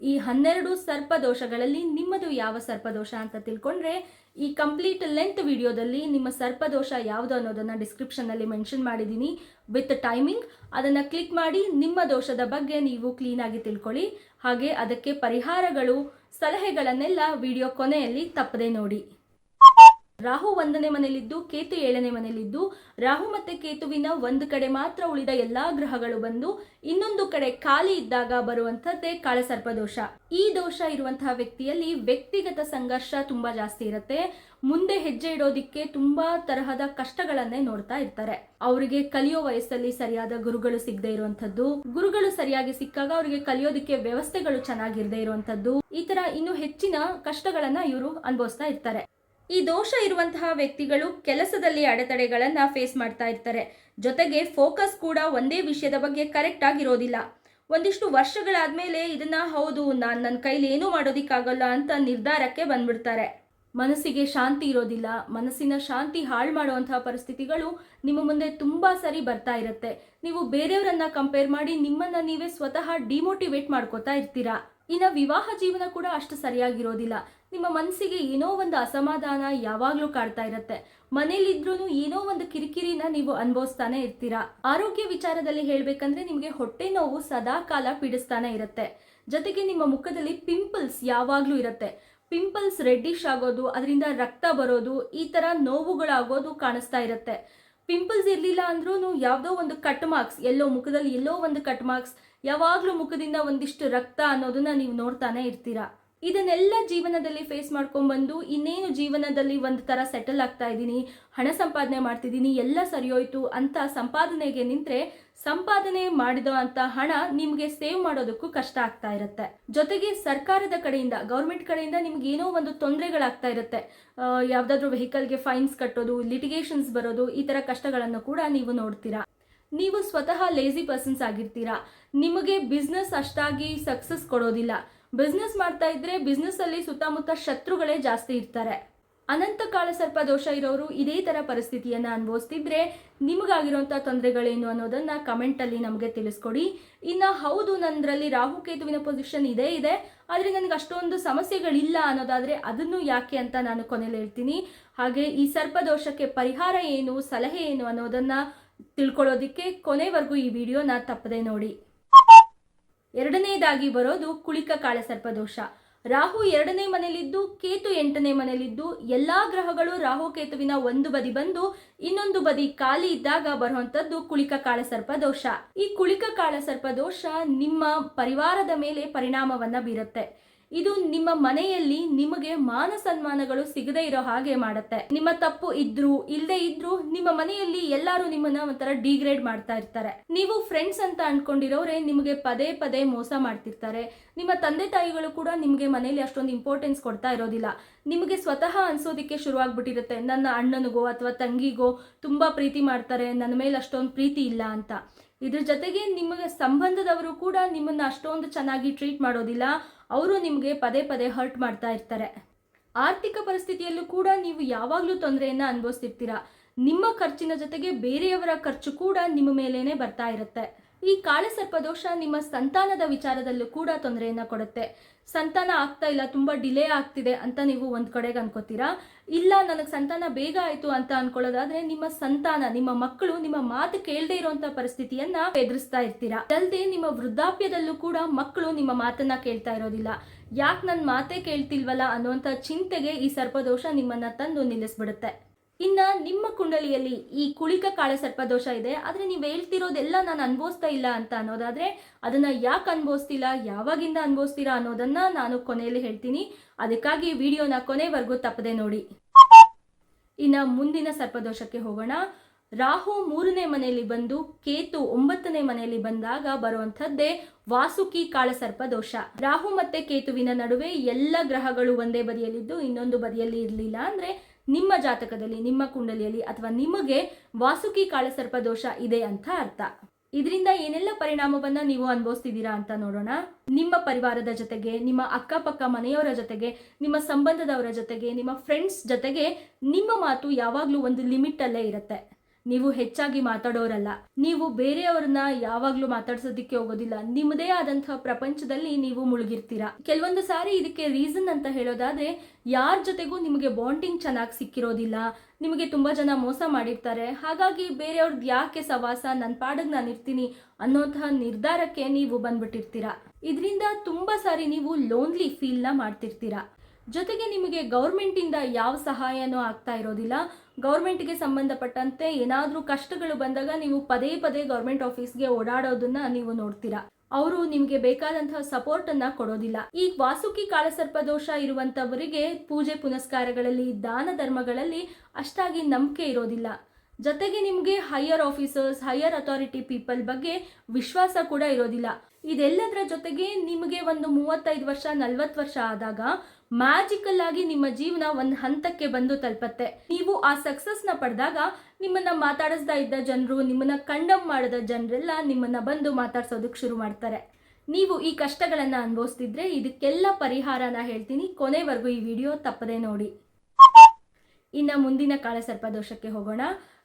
ಈ 12 ಸರ್ಪ ದೋಷಗಳಲ್ಲಿ ನಿಮ್ಮದು ಯಾವ ಸರ್ಪದೋಷ ಅಂತ ತಿಳ್ಕೊಂಡ್ರೆ ಈ ಕಂಪ್ಲೀಟ್ ಲೆಂತ್ ವಿಡಿಯೋದಲ್ಲಿ ನಿಮ್ಮ ಸರ್ಪದೋಷ ಯಾವುದು ಅನ್ನೋದನ್ನ ಡಿಸ್ಕ್ರಿಪ್ಷನ್ ಅಲ್ಲಿ ಮೆನ್ಷನ್ ಮಾಡಿದ್ದೀನಿ ವಿತ್ ಟೈಮಿಂಗ್. ಅದನ್ನ ಕ್ಲಿಕ್ ಮಾಡಿ ನಿಮ್ಮ ದೋಷದ ಬಗ್ಗೆ ನೀವು ಕ್ಲೀನ್ ಆಗಿ ತಿಳ್ಕೊಳ್ಳಿ. ಹಾಗೆ ಅದಕ್ಕೆ ಪರಿಹಾರಗಳು, ಸಲಹೆಗಳನ್ನೆಲ್ಲ ವಿಡಿಯೋ ಕೊನೆಯಲ್ಲಿ ತಪ್ಪದೆ ನೋಡಿ. ರಾಹು 1ನೇ ಮನೆಯಲ್ಲಿದ್ದು ಕೇತು 7ನೇ ಮನೆಯಲ್ಲಿದ್ದು ರಾಹು ಮತ್ತೆ ಕೇತುವಿನ ಒಂದು ಕಡೆ ಮಾತ್ರ ಉಳಿದ ಎಲ್ಲಾ ಗ್ರಹಗಳು ಬಂದು ಇನ್ನೊಂದು ಕಡೆ ಖಾಲಿ ಇದ್ದಾಗ ಬರುವಂತದ್ದೇ ಕಾಳಸರ್ಪ ದೋಷ. ಈ ದೋಷ ಇರುವಂತಹ ವ್ಯಕ್ತಿಯಲ್ಲಿ ವ್ಯಕ್ತಿಗತ ಸಂಘರ್ಷ ತುಂಬಾ ಜಾಸ್ತಿ ಇರುತ್ತೆ. ಮುಂದೆ ಹೆಜ್ಜೆ ಇಡೋದಿಕ್ಕೆ ತುಂಬಾ ತರಹದ ಕಷ್ಟಗಳನ್ನೇ ನೋಡ್ತಾ ಇರ್ತಾರೆ. ಅವರಿಗೆ ಕಲಿಯೋ ವಯಸ್ಸಲ್ಲಿ ಸರಿಯಾದ ಗುರುಗಳು ಸಿಗದೆ ಇರುವಂತದ್ದು, ಗುರುಗಳು ಸರಿಯಾಗಿ ಸಿಕ್ಕಾಗ ಅವರಿಗೆ ಕಲಿಯೋದಿಕ್ಕೆ ವ್ಯವಸ್ಥೆಗಳು ಚೆನ್ನಾಗಿರದೆ ಇರುವಂತದ್ದು, ಈ ತರ ಇನ್ನು ಹೆಚ್ಚಿನ ಕಷ್ಟಗಳನ್ನ ಇವರು ಅನುಭವಿಸ್ತಾ ಇರ್ತಾರೆ. ಈ ದೋಷ ಇರುವಂತಹ ವ್ಯಕ್ತಿಗಳು ಕೆಲಸದಲ್ಲಿ ಅಡೆತಡೆಗಳನ್ನ ಫೇಸ್ ಮಾಡ್ತಾ ಇರ್ತಾರೆ. ಜೊತೆಗೆ ಫೋಕಸ್ ಕೂಡ ಒಂದೇ ವಿಷಯದ ಬಗ್ಗೆ ಕರೆಕ್ಟ್ ಆಗಿರೋದಿಲ್ಲ. ಒಂದಿಷ್ಟು ವರ್ಷಗಳಾದ್ಮೇಲೆ ಇದನ್ನ ಹೌದು ನನ್ನ ಕೈಲಿ ಏನೂ ಮಾಡೋದಿಕ್ಕಾಗಲ್ಲ ಅಂತ ನಿರ್ಧಾರಕ್ಕೆ ಬಂದ್ಬಿಡ್ತಾರೆ. ಮನಸ್ಸಿಗೆ ಶಾಂತಿ ಇರೋದಿಲ್ಲ. ಮನಸ್ಸಿನ ಶಾಂತಿ ಹಾಳು ಮಾಡುವಂತಹ ಪರಿಸ್ಥಿತಿಗಳು ನಿಮ್ಮ ಮುಂದೆ ತುಂಬಾ ಸರಿ ಬರ್ತಾ ಇರುತ್ತೆ. ನೀವು ಬೇರೆಯವರನ್ನ ಕಂಪೇರ್ ಮಾಡಿ ನಿಮ್ಮನ್ನ ನೀವೇ ಸ್ವತಃ ಡಿಮೋಟಿವೇಟ್ ಮಾಡ್ಕೋತಾ ಇರ್ತೀರಾ. ಇನ್ನು ವಿವಾಹ ಜೀವನ ಕೂಡ ಅಷ್ಟು ಸರಿಯಾಗಿರೋದಿಲ್ಲ. ನಿಮ್ಮ ಮನಸ್ಸಿಗೆ ಏನೋ ಒಂದು ಅಸಮಾಧಾನ ಯಾವಾಗ್ಲೂ ಕಾಡ್ತಾ ಇರುತ್ತೆ. ಮನೇಲಿದ್ರೂ ಏನೋ ಒಂದು ಕಿರಿಕಿರಿನ ನೀವು ಅನುಭವಿಸ್ತಾನೆ ಇರ್ತೀರಾ. ಆರೋಗ್ಯ ವಿಚಾರದಲ್ಲಿ ಹೇಳ್ಬೇಕಂದ್ರೆ ನಿಮಗೆ ಹೊಟ್ಟೆ ನೋವು ಸದಾ ಕಾಲ ಪೀಡಿಸ್ತಾನೆ ಇರುತ್ತೆ. ಜೊತೆಗೆ ನಿಮ್ಮ ಮುಖದಲ್ಲಿ ಪಿಂಪಲ್ಸ್ ಯಾವಾಗ್ಲೂ ಇರುತ್ತೆ. ಪಿಂಪಲ್ಸ್ ರೆಡ್ಡಿಶ್ ಆಗೋದು, ಅದರಿಂದ ರಕ್ತ ಬರೋದು, ಈ ತರ ನೋವುಗಳಾಗೋದು ಕಾಣಿಸ್ತಾ ಇರುತ್ತೆ. ಪಿಂಪಲ್ಸ್ ಇರ್ಲಿಲ್ಲ ಅಂದ್ರೂ ಯಾವುದೋ ಒಂದು ಕಟ್ ಮಾರ್ಕ್ಸ್, ಎಲ್ಲೋ ಮುಖದಲ್ಲಿ ಎಲ್ಲೋ ಒಂದು ಕಟ್ ಮಾರ್ಕ್ಸ್, ಯಾವಾಗ್ಲೂ ಮುಖದಿಂದ ಒಂದಿಷ್ಟು ರಕ್ತ ಅನ್ನೋದನ್ನ ನೀವು ನೋಡ್ತಾನೆ ಇರ್ತೀರಾ. ಇದನ್ನೆಲ್ಲ ಜೀವನದಲ್ಲಿ ಫೇಸ್ ಮಾಡ್ಕೊಂಡ್ಬಂದು ಇನ್ನೇನು ಜೀವನದಲ್ಲಿ ಒಂದು ತರ ಸೆಟಲ್ ಆಗ್ತಾ ಇದ್ದೀನಿ, ಹಣ ಸಂಪಾದನೆ ಮಾಡ್ತಿದ್ದೀನಿ, ಎಲ್ಲ ಸರಿಯೋಯ್ತು ಅಂತ ಸಂಪಾದನೆಗೆ ನಿಂತ್ರೆ ಸಂಪಾದನೆ ಮಾಡಿದ ಅಂತ ಹಣ ನಿಮ್ಗೆ ಸೇವ್ ಮಾಡೋದಕ್ಕೂ ಕಷ್ಟ ಆಗ್ತಾ ಇರುತ್ತೆ. ಜೊತೆಗೆ ಸರ್ಕಾರದ ಕಡೆಯಿಂದ, ಗೌರ್ಮೆಂಟ್ ಕಡೆಯಿಂದ ನಿಮ್ಗೆ ಏನೋ ಒಂದು ತೊಂದರೆಗಳಾಗ್ತಾ ಇರುತ್ತೆ. ಯಾವ್ದಾದ್ರು ವೆಹಿಕಲ್ಗೆ ಫೈನ್ಸ್ ಕಟ್ಟೋದು, ಲಿಟಿಗೇಷನ್ಸ್ ಬರೋದು, ಈ ತರ ಕಷ್ಟಗಳನ್ನು ಕೂಡ ನೀವು ನೋಡ್ತೀರಾ. ನೀವು ಸ್ವತಃ ಲೇಜಿ ಪರ್ಸನ್ಸ್ ಆಗಿರ್ತೀರಾ. ನಿಮಗೆ ಬಿಸ್ನೆಸ್ ಅಷ್ಟಾಗಿ ಸಕ್ಸಸ್ ಕೊಡೋದಿಲ್ಲ. ಬಿಸ್ನೆಸ್ ಮಾಡ್ತಾ ಇದ್ರೆ ಬಿಸ್ನೆಸ್ ಅಲ್ಲಿ ಸುತ್ತಮುತ್ತ ಶತ್ರುಗಳೇ ಜಾಸ್ತಿ ಇರ್ತಾರೆ. ಅನಂತ ಕಾಳ ಸರ್ಪ ದೋಷ ಇರೋರು ಇದೇ ತರ ಪರಿಸ್ಥಿತಿಯನ್ನ ಅನುಭವಿಸ್ತಿದ್ರೆ ನಿಮಗಾಗಿರುವಂತಹ ತೊಂದರೆಗಳೇನು ಅನ್ನೋದನ್ನ ಕಮೆಂಟ್ ಅಲ್ಲಿ ನಮಗೆ ತಿಳಿಸ್ಕೊಡಿ. ಇನ್ನ ಹೌದು ನಂದ್ರಲ್ಲಿ ರಾಹು ಕೇತುವಿನ ಪೊಸಿಷನ್ ಇದೆ ಆದ್ರೆ ನನಗೆ ಅಷ್ಟೊಂದು ಸಮಸ್ಯೆಗಳಿಲ್ಲ ಅನ್ನೋದಾದ್ರೆ ಅದನ್ನು ಯಾಕೆ ಅಂತ ನಾನು ಕೊನೆಯಲ್ಲಿ ಹೇಳ್ತೀನಿ. ಹಾಗೆ ಈ ಸರ್ಪ ದೋಷಕ್ಕೆ ಪರಿಹಾರ ಏನು, ಸಲಹೆ ಏನು ಅನ್ನೋದನ್ನ ತಿಳ್ಕೊಳ್ಳೋದಿಕ್ಕೆ ಕೊನೆವರೆಗೂ ಈ ವಿಡಿಯೋನ ತಪ್ಪದೆ ನೋಡಿ. ಎರಡನೇದಾಗಿ ಬರೋದು ಕುಳಿಕ ಕಾಳಸರ್ಪ ದೋಷ. ರಾಹು 2ನೇ ಮನೆಯಲ್ಲಿದ್ದು ಕೇತು 8ನೇ ಮನೆಯಲ್ಲಿದ್ದು ಎಲ್ಲಾ ಗ್ರಹಗಳು ರಾಹು ಕೇತುವಿನ ಒಂದು ಬದಿ ಬಂದು ಇನ್ನೊಂದು ಬದಿ ಖಾಲಿ ಇದ್ದಾಗ ಬರುವಂತದ್ದು ಕುಳಿಕ ಕಾಳಸರ್ಪ ದೋಷ. ಈ ಕುಳಿಕ ಕಾಳಸರ್ಪ ದೋಷ ನಿಮ್ಮ ಪರಿವಾರದ ಮೇಲೆ ಪರಿಣಾಮವನ್ನ ಬೀರುತ್ತೆ. ಇದು ನಿಮ್ಮ ಮನೆಯಲ್ಲಿ ನಿಮಗೆ ಮಾನ ಸನ್ಮಾನಗಳು ಸಿಗದೆ ಇರೋ ಹಾಗೆ ಮಾಡುತ್ತೆ. ನಿಮ್ಮ ತಪ್ಪು ಇದ್ರೂ ಇಲ್ಲದೆ ಇದ್ರೂ ನಿಮ್ಮ ಮನೆಯಲ್ಲಿ ಎಲ್ಲರೂ ನಿಮ್ಮನ್ನ ಒಂಥರ ಡಿಗ್ರೇಡ್ ಮಾಡ್ತಾ ಇರ್ತಾರೆ. ನೀವು ಫ್ರೆಂಡ್ಸ್ ಅಂತ ಅನ್ಕೊಂಡಿರೋರೆ ನಿಮಗೆ ಪದೇ ಪದೇ ಮೋಸ ಮಾಡ್ತಿರ್ತಾರೆ. ನಿಮ್ಮ ತಂದೆ ತಾಯಿಗಳು ಕೂಡ ನಿಮಗೆ ಮನೆಯಲ್ಲಿ ಅಷ್ಟೊಂದು ಇಂಪಾರ್ಟೆನ್ಸ್ ಕೊಡ್ತಾ ಇರೋದಿಲ್ಲ. ನಿಮಗೆ ಸ್ವತಃ ಅನ್ಸೋದಿಕ್ಕೆ ಶುರುವಾಗ್ಬಿಟ್ಟಿರುತ್ತೆ, ನನ್ನ ಅಣ್ಣನಿಗೋ ಅಥವಾ ತಂಗಿಗೋ ತುಂಬಾ ಪ್ರೀತಿ ಮಾಡ್ತಾರೆ, ನನ್ನ ಮೇಲೆ ಅಷ್ಟೊಂದು ಪ್ರೀತಿ ಇಲ್ಲ ಅಂತ. ಇದ್ರ ಜೊತೆಗೆ ನಿಮಗೆ ಸಂಬಂಧದವರು ಕೂಡ ನಿಮ್ಮನ್ನ ಅಷ್ಟೊಂದು ಚೆನ್ನಾಗಿ ಟ್ರೀಟ್ ಮಾಡೋದಿಲ್ಲ. ಅವರು ನಿಮಗೆ ಪದೇ ಪದೇ ಹರ್ಟ್ ಮಾಡ್ತಾ ಇರ್ತಾರೆ. ಆರ್ಥಿಕ ಪರಿಸ್ಥಿತಿಯಲ್ಲೂ ಕೂಡ ನೀವು ಯಾವಾಗಲೂ ತೊಂದರೆಯನ್ನ ಅನುಭವಿಸ್ತಿರ್ತೀರಾ. ನಿಮ್ಮ ಖರ್ಚಿನ ಜೊತೆಗೆ ಬೇರೆಯವರ ಖರ್ಚು ಕೂಡ ನಿಮ್ಮ ಮೇಲೇನೆ ಬರ್ತಾ ಇರುತ್ತೆ. ಈ ಕಾಳಸರ್ಪ ದೋಷ ನಿಮ್ಮ ಸಂತಾನದ ವಿಚಾರದಲ್ಲೂ ಕೂಡ ತೊಂದರೆಯನ್ನ ಕೊಡುತ್ತೆ. ಸಂತಾನ ಆಗ್ತಾ ಇಲ್ಲ, ತುಂಬಾ ಡಿಲೇ ಆಗ್ತಿದೆ ಅಂತ ನೀವು ಒಂದ್ ಕಡೆಗೆ ಅನ್ಕೋತೀರಾ. ಇಲ್ಲ ನನಗೆ ಸಂತಾನ ಬೇಗ ಆಯ್ತು ಅಂತ ಅನ್ಕೊಳ್ಳೋದಾದ್ರೆ ನಿಮ್ಮ ಸಂತಾನ, ನಿಮ್ಮ ಮಕ್ಕಳು ನಿಮ್ಮ ಮಾತು ಕೇಳದೆ ಇರುವಂತ ಪರಿಸ್ಥಿತಿಯನ್ನ ಎದುರಿಸ್ತಾ ಇರ್ತೀರಾ. ಅಲ್ಲದೆ ನಿಮ್ಮ ವೃದ್ಧಾಪ್ಯದಲ್ಲೂ ಕೂಡ ಮಕ್ಕಳು ನಿಮ್ಮ ಮಾತನ್ನ ಕೇಳ್ತಾ ಇರೋದಿಲ್ಲ. ಯಾಕೆ ನನ್ನ ಮಾತೇ ಕೇಳ್ತಿಲ್ವಲ್ಲ ಅನ್ನುವಂತ ಚಿಂತೆಗೆ ಈ ಸರ್ಪದೋಷ ನಿಮ್ಮನ್ನ ತಂದು ನಿಲ್ಲಿಸ್ಬಿಡುತ್ತೆ. ಇನ್ನ ನಿಮ್ಮ ಕುಂಡಲಿಯಲ್ಲಿ ಈ ಕುಳಿಕ ಕಾಳಸರ್ಪ ದೋಷ ಇದೆ, ಆದ್ರೆ ನೀವು ಹೇಳ್ತಿರೋದೆಲ್ಲ ನಾನು ಅನುಭವಿಸ್ತಾ ಇಲ್ಲ ಅಂತ ಅನ್ನೋದಾದ್ರೆ ಅದನ್ನ ಯಾಕೆ ಅನುಭವಿಸ್ತಿಲ್ಲ, ಯಾವಾಗಿಂದ ಅನುಭವಿಸ್ತೀರಾ ಅನ್ನೋದನ್ನ ನಾನು ಕೊನೆಯಲ್ಲಿ ಹೇಳ್ತೀನಿ. ಅದಕ್ಕಾಗಿ ವಿಡಿಯೋನ ಕೊನೆವರೆಗೂ ತಪ್ಪದೆ ನೋಡಿ. ಇನ್ನ ಮುಂದಿನ ಸರ್ಪದೋಷಕ್ಕೆ ಹೋಗೋಣ. ರಾಹು 3ನೇ ಮನೆಯಲ್ಲಿ ಬಂದು ಕೇತು 9ನೇ ಮನೆಯಲ್ಲಿ ಬಂದಾಗ ಬರುವಂತದ್ದೇ ವಾಸುಕಿ ಕಾಳಸರ್ಪ ದೋಷ. ರಾಹು ಮತ್ತೆ ಕೇತುವಿನ ನಡುವೆ ಎಲ್ಲ ಗ್ರಹಗಳು ಒಂದೇ ಬದಿಯಲ್ಲಿದ್ದು ಇನ್ನೊಂದು ಬದಿಯಲ್ಲಿ ಇರಲಿಲ್ಲ ಅಂದ್ರೆ ನಿಮ್ಮ ಜಾತಕದಲ್ಲಿ, ನಿಮ್ಮ ಕುಂಡಲಿಯಲ್ಲಿ ಅಥವಾ ನಿಮಗೆ ವಾಸುಕಿ ಕಾಳಸರ್ಪ ದೋಷ ಇದೆ ಅಂತ ಅರ್ಥ. ಇದರಿಂದ ಏನೆಲ್ಲ ಪರಿಣಾಮವನ್ನ ನೀವು ಅನುಭವಿಸ್ತಿದ್ದೀರಾ ಅಂತ ನೋಡೋಣ. ನಿಮ್ಮ ಪರಿವಾರದ ಜೊತೆಗೆ, ನಿಮ್ಮ ಅಕ್ಕಪಕ್ಕ ಮನೆಯವರ ಜೊತೆಗೆ, ನಿಮ್ಮ ಸಂಬಂಧದವರ ಜೊತೆಗೆ, ನಿಮ್ಮ ಫ್ರೆಂಡ್ಸ್ ಜೊತೆಗೆ ನಿಮ್ಮ ಮಾತು ಯಾವಾಗ್ಲೂ ಒಂದು ಲಿಮಿಟ್ ಅಲ್ಲೇ ಇರುತ್ತೆ. ನೀವು ಹೆಚ್ಚಾಗಿ ಮಾತಾಡೋರಲ್ಲ. ನೀವು ಬೇರೆಯವ್ರನ್ನ ಯಾವಾಗ್ಲೂ ಮಾತಾಡ್ಸೋದಿಕ್ಕೆ ಹೋಗೋದಿಲ್ಲ. ನಿಮ್ಮದೇ ಆದಂತಹ ಪ್ರಪಂಚದಲ್ಲಿ ನೀವು ಮುಳುಗಿರ್ತೀರಾ. ಕೆಲವೊಂದು ಸಾರಿ ಇದಕ್ಕೆ ರೀಸನ್ ಅಂತ ಹೇಳೋದಾದ್ರೆ ಯಾರ ಜೊತೆಗೂ ನಿಮಗೆ ಬಾಂಡಿಂಗ್ ಚೆನ್ನಾಗಿ ಸಿಕ್ಕಿರೋದಿಲ್ಲ. ನಿಮಗೆ ತುಂಬಾ ಜನ ಮೋಸ ಮಾಡಿರ್ತಾರೆ. ಹಾಗಾಗಿ ಬೇರೆಯವ್ರದ್ದು ಯಾಕೆ ಸವಾಸ, ನನ್ನ ಪಾಡಿಗೆ ನಾನು ಇರ್ತೀನಿ ಅನ್ನೋಂತಹ ನಿರ್ಧಾರಕ್ಕೆ ನೀವು ಬಂದ್ಬಿಟ್ಟಿರ್ತೀರಾ. ಇದರಿಂದ ತುಂಬಾ ಸಾರಿ ನೀವು ಲೋನ್ಲಿ ಫೀಲ್ನ ಮಾಡ್ತಿರ್ತೀರಾ. ಜೊತೆಗೆ ನಿಮಗೆ ಗೌರ್ಮೆಂಟಿಂದ ಯಾವ ಸಹಾಯನೂ ಆಗ್ತಾ ಇರೋದಿಲ್ಲ. ಗೌರ್ಮೆಂಟ್ಗೆ ಸಂಬಂಧಪಟ್ಟಂತೆ ಏನಾದರೂ ಕಷ್ಟಗಳು ಬಂದಾಗ ನೀವು ಪದೇ ಪದೇ ಗೌರ್ಮೆಂಟ್ ಆಫೀಸ್ಗೆ ಓಡಾಡೋದನ್ನ ನೀವು ನೋಡ್ತೀರಾ. ಅವರು ನಿಮಗೆ ಬೇಕಾದಂತಹ ಸಪೋರ್ಟ್ ಅನ್ನ ಕೊಡೋದಿಲ್ಲ. ಈ ವಾಸುಕಿ ಕಾಳಸರ್ಪ ದೋಷ ಇರುವಂತವರಿಗೆ ಪೂಜೆ ಪುನಸ್ಕಾರಗಳಲ್ಲಿ, ದಾನ ಧರ್ಮಗಳಲ್ಲಿ ಅಷ್ಟಾಗಿ ನಂಬಿಕೆ ಇರೋದಿಲ್ಲ. ಜೊತೆಗೆ ನಿಮಗೆ higher officers, higher authority people ಬಗ್ಗೆ ವಿಶ್ವಾಸ ಕೂಡ ಇರೋದಿಲ್ಲ. ಇದೆಲ್ಲದರ ಜೊತೆಗೆ ನಿಮಗೆ ಒಂದು 35 ವರ್ಷ 40 ವರ್ಷ ಆದಾಗ ಮ್ಯಾಜಿಕಲ್ ಆಗಿ ನಿಮ್ಮ ಜೀವನ ಒಂದು ಹಂತಕ್ಕೆ ಬಂದು ತಲುಪತ್ತೆ. ನೀವು ಆ ಸಕ್ಸಸ್ನ ಪಡೆದಾಗ ನಿಮ್ಮನ್ನ ಮಾತಾಡಿಸ್ತಾ ಇದ್ದ ಜನರು, ನಿಮ್ಮನ್ನ ಕಂಡಮ್ ಮಾಡಿದ ಜನರೆಲ್ಲ ನಿಮ್ಮನ್ನ ಬಂದು ಮಾತಾಡ್ಸೋದಕ್ಕೆ ಶುರು ಮಾಡ್ತಾರೆ. ನೀವು ಈ ಕಷ್ಟಗಳನ್ನ ಅನುಭವಿಸ್ತಿದ್ರೆ ಇದಕ್ಕೆಲ್ಲ ಪರಿಹಾರನ ಹೇಳ್ತೀನಿ. ಕೊನೆವರೆಗೂ ಈ ವಿಡಿಯೋ ತಪ್ಪದೆ ನೋಡಿ. ಇನ್ನ ಮುಂದಿನ ಕಾಳಸರ್ಪ ದೋಷಕ್ಕೆ ಹೋಗೋಣ.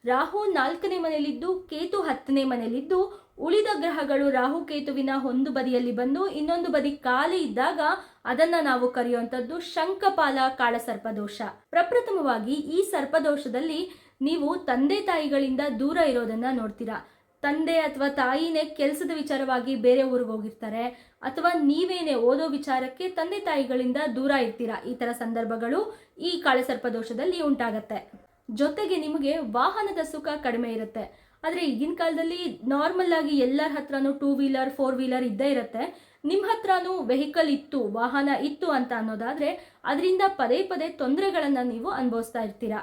ರಾಹು 4ನೇ ಮನೆಯಲ್ಲಿದ್ದು ಕೇತು 10ನೇ ಮನೆಯಲ್ಲಿದ್ದು ಉಳಿದ ಗ್ರಹಗಳು ರಾಹು ಕೇತುವಿನ ಒಂದು ಬದಿಯಲ್ಲಿ ಬಂದು ಇನ್ನೊಂದು ಬದಿ ಖಾಲಿ ಇದ್ದಾಗ ಅದನ್ನ ನಾವು ಕರೆಯುವಂಥದ್ದು ಶಂಖಪಾಲ ಕಾಳಸರ್ಪ ದೋಷ. ಪ್ರಪ್ರಥಮವಾಗಿ ಈ ಸರ್ಪದೋಷದಲ್ಲಿ ನೀವು ತಂದೆ ತಾಯಿಗಳಿಂದ ದೂರ ಇರೋದನ್ನ ನೋಡ್ತೀರಾ. ತಂದೆ ಅಥವಾ ತಾಯಿನೇ ಕೆಲಸದ ವಿಚಾರವಾಗಿ ಬೇರೆ ಊರಿಗೆ ಹೋಗಿರ್ತಾರೆ, ಅಥವಾ ನೀವೇನೆ ಓದೋ ವಿಚಾರಕ್ಕೆ ತಂದೆ ತಾಯಿಗಳಿಂದ ದೂರ ಇರ್ತೀರಾ. ಈ ತರ ಸಂದರ್ಭಗಳು ಈ ಕಾಳಸರ್ಪ ದೋಷದಲ್ಲಿ ಉಂಟಾಗತ್ತೆ. ಜೊತೆಗೆ ನಿಮಗೆ ವಾಹನದ ಸುಖ ಕಡಿಮೆ ಇರುತ್ತೆ. ಆದರೆ ಈಗಿನ ಕಾಲದಲ್ಲಿ ನಾರ್ಮಲ್ ಆಗಿ ಎಲ್ಲರ ಹತ್ರನೂ 2 ವೀಲರ್ 4 ವೀಲರ್ ಇದ್ದೇ ಇರುತ್ತೆ. ನಿಮ್ಮ ಹತ್ರನೂ ವೆಹಿಕಲ್ ಇತ್ತು, ವಾಹನ ಇತ್ತು ಅಂತ ಅನ್ನೋದಾದ್ರೆ ಅದರಿಂದ ಪದೇ ಪದೇ ತೊಂದರೆಗಳನ್ನ ನೀವು ಅನುಭವಿಸ್ತಾ ಇರ್ತೀರಾ.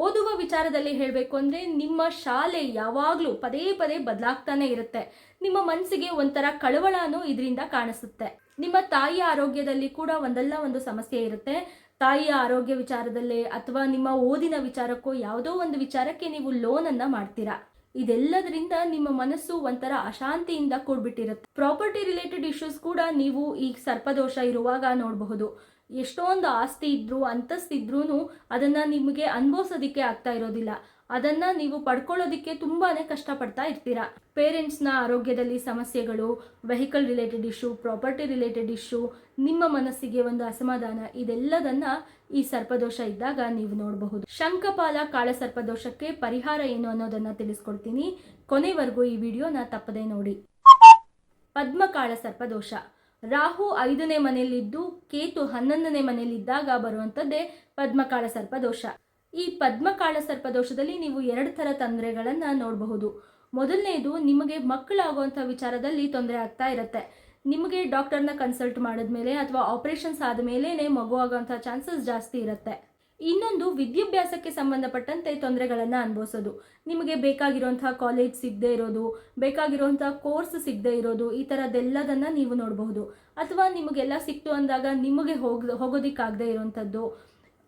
ಓದುವ ವಿಚಾರದಲ್ಲಿ ಹೇಳಬೇಕು ಅಂದರೆ ನಿಮ್ಮ ಶಾಲೆ ಯಾವಾಗಲೂ ಪದೇ ಪದೇ ಬದಲಾಗ್ತಾನೆ ಇರುತ್ತೆ. ನಿಮ್ಮ ಮನಸ್ಸಿಗೆ ಒಂಥರ ಕಳವಳನೂ ಇದರಿಂದ ಕಾಣಿಸುತ್ತೆ. ನಿಮ್ಮ ತಾಯಿಯ ಆರೋಗ್ಯದಲ್ಲಿ ಕೂಡ ಒಂದಲ್ಲ ಒಂದು ಸಮಸ್ಯೆ ಇರುತ್ತೆ. ತಾಯಿಯ ಆರೋಗ್ಯ ವಿಚಾರದಲ್ಲೇ ಅಥವಾ ನಿಮ್ಮ ಓದಿನ ವಿಚಾರಕ್ಕೋ ಯಾವುದೋ ಒಂದು ವಿಚಾರಕ್ಕೆ ನೀವು ಲೋನನ್ನು ಮಾಡ್ತೀರಾ. ಇದೆಲ್ಲದರಿಂದ ನಿಮ್ಮ ಮನಸ್ಸು ಒಂಥರ ಅಶಾಂತಿಯಿಂದ ಕೂಡ್ಬಿಟ್ಟಿರುತ್ತೆ. ಪ್ರಾಪರ್ಟಿ ರಿಲೇಟೆಡ್ ಇಶ್ಯೂಸ್ ಕೂಡ ನೀವು ಈ ಸರ್ಪದೋಷ ಇರುವಾಗ ನೋಡಬಹುದು. ಎಷ್ಟೊಂದು ಆಸ್ತಿ ಇದ್ರೂ ಅಂತಸ್ತಿದ್ರೂ ಅದನ್ನ ನಿಮಗೆ ಅನುಭವಿಸೋದಿಕ್ಕೆ ಆಗ್ತಾ ಇರೋದಿಲ್ಲ. ಅದನ್ನ ನೀವು ಪಡ್ಕೊಳ್ಳೋದಿಕ್ಕೆ ತುಂಬಾನೇ ಕಷ್ಟಪಡ್ತಾ ಇರ್ತೀರಾ. ಪೇರೆಂಟ್ಸ್ನ ಆರೋಗ್ಯದಲ್ಲಿ ಸಮಸ್ಯೆಗಳು, vehicle related issue, property related issue, ನಿಮ್ಮ ಮನಸ್ಸಿಗೆ ಒಂದು ಅಸಮಾಧಾನ, ಇದೆಲ್ಲದನ್ನ ಈ ಸರ್ಪದೋಷ ಇದ್ದಾಗ ನೀವು ನೋಡಬಹುದು. ಶಂಖಪಾಲ ಕಾಳಸರ್ಪದೋಷಕ್ಕೆ ಪರಿಹಾರ ಏನು ಅನ್ನೋದನ್ನ ತಿಳಿಸ್ಕೊಡ್ತೀನಿ. ಕೊನೆವರೆಗೂ ಈ ವಿಡಿಯೋನ ತಪ್ಪದೇ ನೋಡಿ. ಪದ್ಮ ಕಾಳಸರ್ಪದೋಷ. ರಾಹು 5ನೇ ಮನೆಯಲ್ಲಿದ್ದು ಕೇತು 11ನೇ ಮನೆಯಲ್ಲಿದ್ದಾಗ ಬರುವಂಥದ್ದೇ ಪದ್ಮಕಾಳ ಸರ್ಪದೋಷ. ಈ ಪದ್ಮಕಾಳ ಸರ್ಪದೋಷದಲ್ಲಿ ನೀವು 2 ಥರ ತೊಂದರೆಗಳನ್ನು ನೋಡಬಹುದು. ಮೊದಲನೇದು, ನಿಮಗೆ ಮಕ್ಕಳಾಗುವಂಥ ವಿಚಾರದಲ್ಲಿ ತೊಂದರೆ ಆಗ್ತಾ ಇರುತ್ತೆ. ನಿಮಗೆ ಡಾಕ್ಟರ್ನ ಕನ್ಸಲ್ಟ್ ಮಾಡಿದ್ಮೇಲೆ ಅಥವಾ ಆಪರೇಷನ್ಸ್ ಆದಮೇಲೆ ಮಗು ಆಗುವಂಥ ಚಾನ್ಸಸ್ ಜಾಸ್ತಿ ಇರುತ್ತೆ. ಇನ್ನೊಂದು, ವಿದ್ಯಾಭ್ಯಾಸಕ್ಕೆ ಸಂಬಂಧಪಟ್ಟಂತೆ ತೊಂದರೆಗಳನ್ನು ಅನುಭವಿಸೋದು. ನಿಮಗೆ ಬೇಕಾಗಿರುವಂತಹ ಕಾಲೇಜ್ ಸಿಗದೆ ಇರೋದು, ಬೇಕಾಗಿರುವಂತಹ ಕೋರ್ಸ್ ಸಿಗದೆ ಇರೋದು, ಈ ಥರದ್ದೆಲ್ಲದನ್ನು ನೀವು ನೋಡಬಹುದು. ಅಥವಾ ನಿಮಗೆಲ್ಲ ಸಿಕ್ತು ಅಂದಾಗ ನಿಮಗೆ ಹೋಗೋದಿಕ್ಕಾಗದೆ ಇರುವಂಥದ್ದು.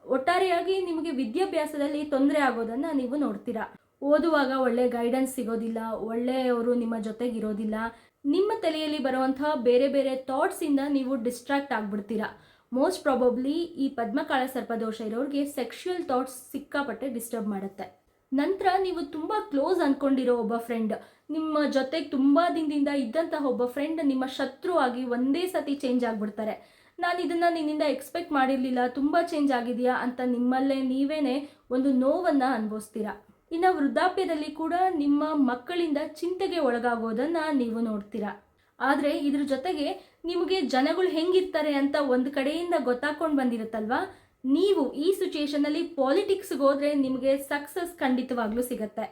ಒಟ್ಟಾರೆಯಾಗಿ ನಿಮಗೆ ವಿದ್ಯಾಭ್ಯಾಸದಲ್ಲಿ ತೊಂದರೆ ಆಗೋದನ್ನು ನೀವು ನೋಡ್ತೀರಾ. ಓದುವಾಗ ಒಳ್ಳೆ ಗೈಡೆನ್ಸ್ ಸಿಗೋದಿಲ್ಲ, ಒಳ್ಳೆಯವರು ನಿಮ್ಮ ಜೊತೆಗಿರೋದಿಲ್ಲ. ನಿಮ್ಮ ತಲೆಯಲ್ಲಿ ಬರುವಂತಹ ಬೇರೆ ಬೇರೆ ಥಾಟ್ಸಿಂದ ನೀವು ಡಿಸ್ಟ್ರಾಕ್ಟ್ ಆಗಿಬಿಡ್ತೀರಾ. ಮೋಸ್ಟ್ ಪ್ರಾಬಬ್ಲಿ ಈ ಪದ್ಮಕಾಳ ಸರ್ಪದೋಷ ಇರೋರಿಗೆ ಸೆಕ್ಷುಯಲ್ ಥಾಟ್ಸ್ ಸಿಕ್ಕಾಪಟ್ಟೆ ಡಿಸ್ಟರ್ಬ್ ಮಾಡುತ್ತೆ. ನಂತರ ನೀವು ತುಂಬ ಕ್ಲೋಸ್ ಅಂದ್ಕೊಂಡಿರೋ ಒಬ್ಬ ಫ್ರೆಂಡ್, ನಿಮ್ಮ ಜೊತೆಗೆ ತುಂಬ ದಿನದಿಂದ ಇದ್ದಂತಹ ಒಬ್ಬ ಫ್ರೆಂಡ್ ನಿಮ್ಮ ಶತ್ರು ಆಗಿ ಒಂದೇ ಸತಿ ಚೇಂಜ್ ಆಗಿಬಿಡ್ತಾರೆ. ನಾನು ಇದನ್ನು ನಿನ್ನಿಂದ ಎಕ್ಸ್ಪೆಕ್ಟ್ ಮಾಡಿರಲಿಲ್ಲ, ತುಂಬ ಚೇಂಜ್ ಆಗಿದೆಯಾ ಅಂತ ನಿಮ್ಮಲ್ಲೇ ನೀವೇನೆ ಒಂದು ನೋವನ್ನು ಅನುಭವಿಸ್ತೀರಾ. ಇನ್ನು ವೃದ್ಧಾಪ್ಯದಲ್ಲಿ ಕೂಡ ನಿಮ್ಮ ಮಕ್ಕಳಿಂದ ಚಿಂತೆಗೆ ಒಳಗಾಗೋದನ್ನು ನೀವು ನೋಡ್ತೀರಾ. ಆದರೆ ಇದ್ರ ಜೊತೆಗೆ ನಿಮಗೆ ಜನಗಳು ಹೆಂಗಿರ್ತಾರೆ ಅಂತ ಒಂದು ಕಡೆಯಿಂದ ಗೊತ್ತಾಕೊಂಡು ಬಂದಿರುತ್ತಲ್ವಾ, ನೀವು ಈ ಸಿಚುಯೇಷನಲ್ಲಿ ಪಾಲಿಟಿಕ್ಸ್ಗೆ ಹೋದರೆ ನಿಮಗೆ ಸಕ್ಸಸ್ ಖಂಡಿತವಾಗ್ಲೂ ಸಿಗತ್ತೆ.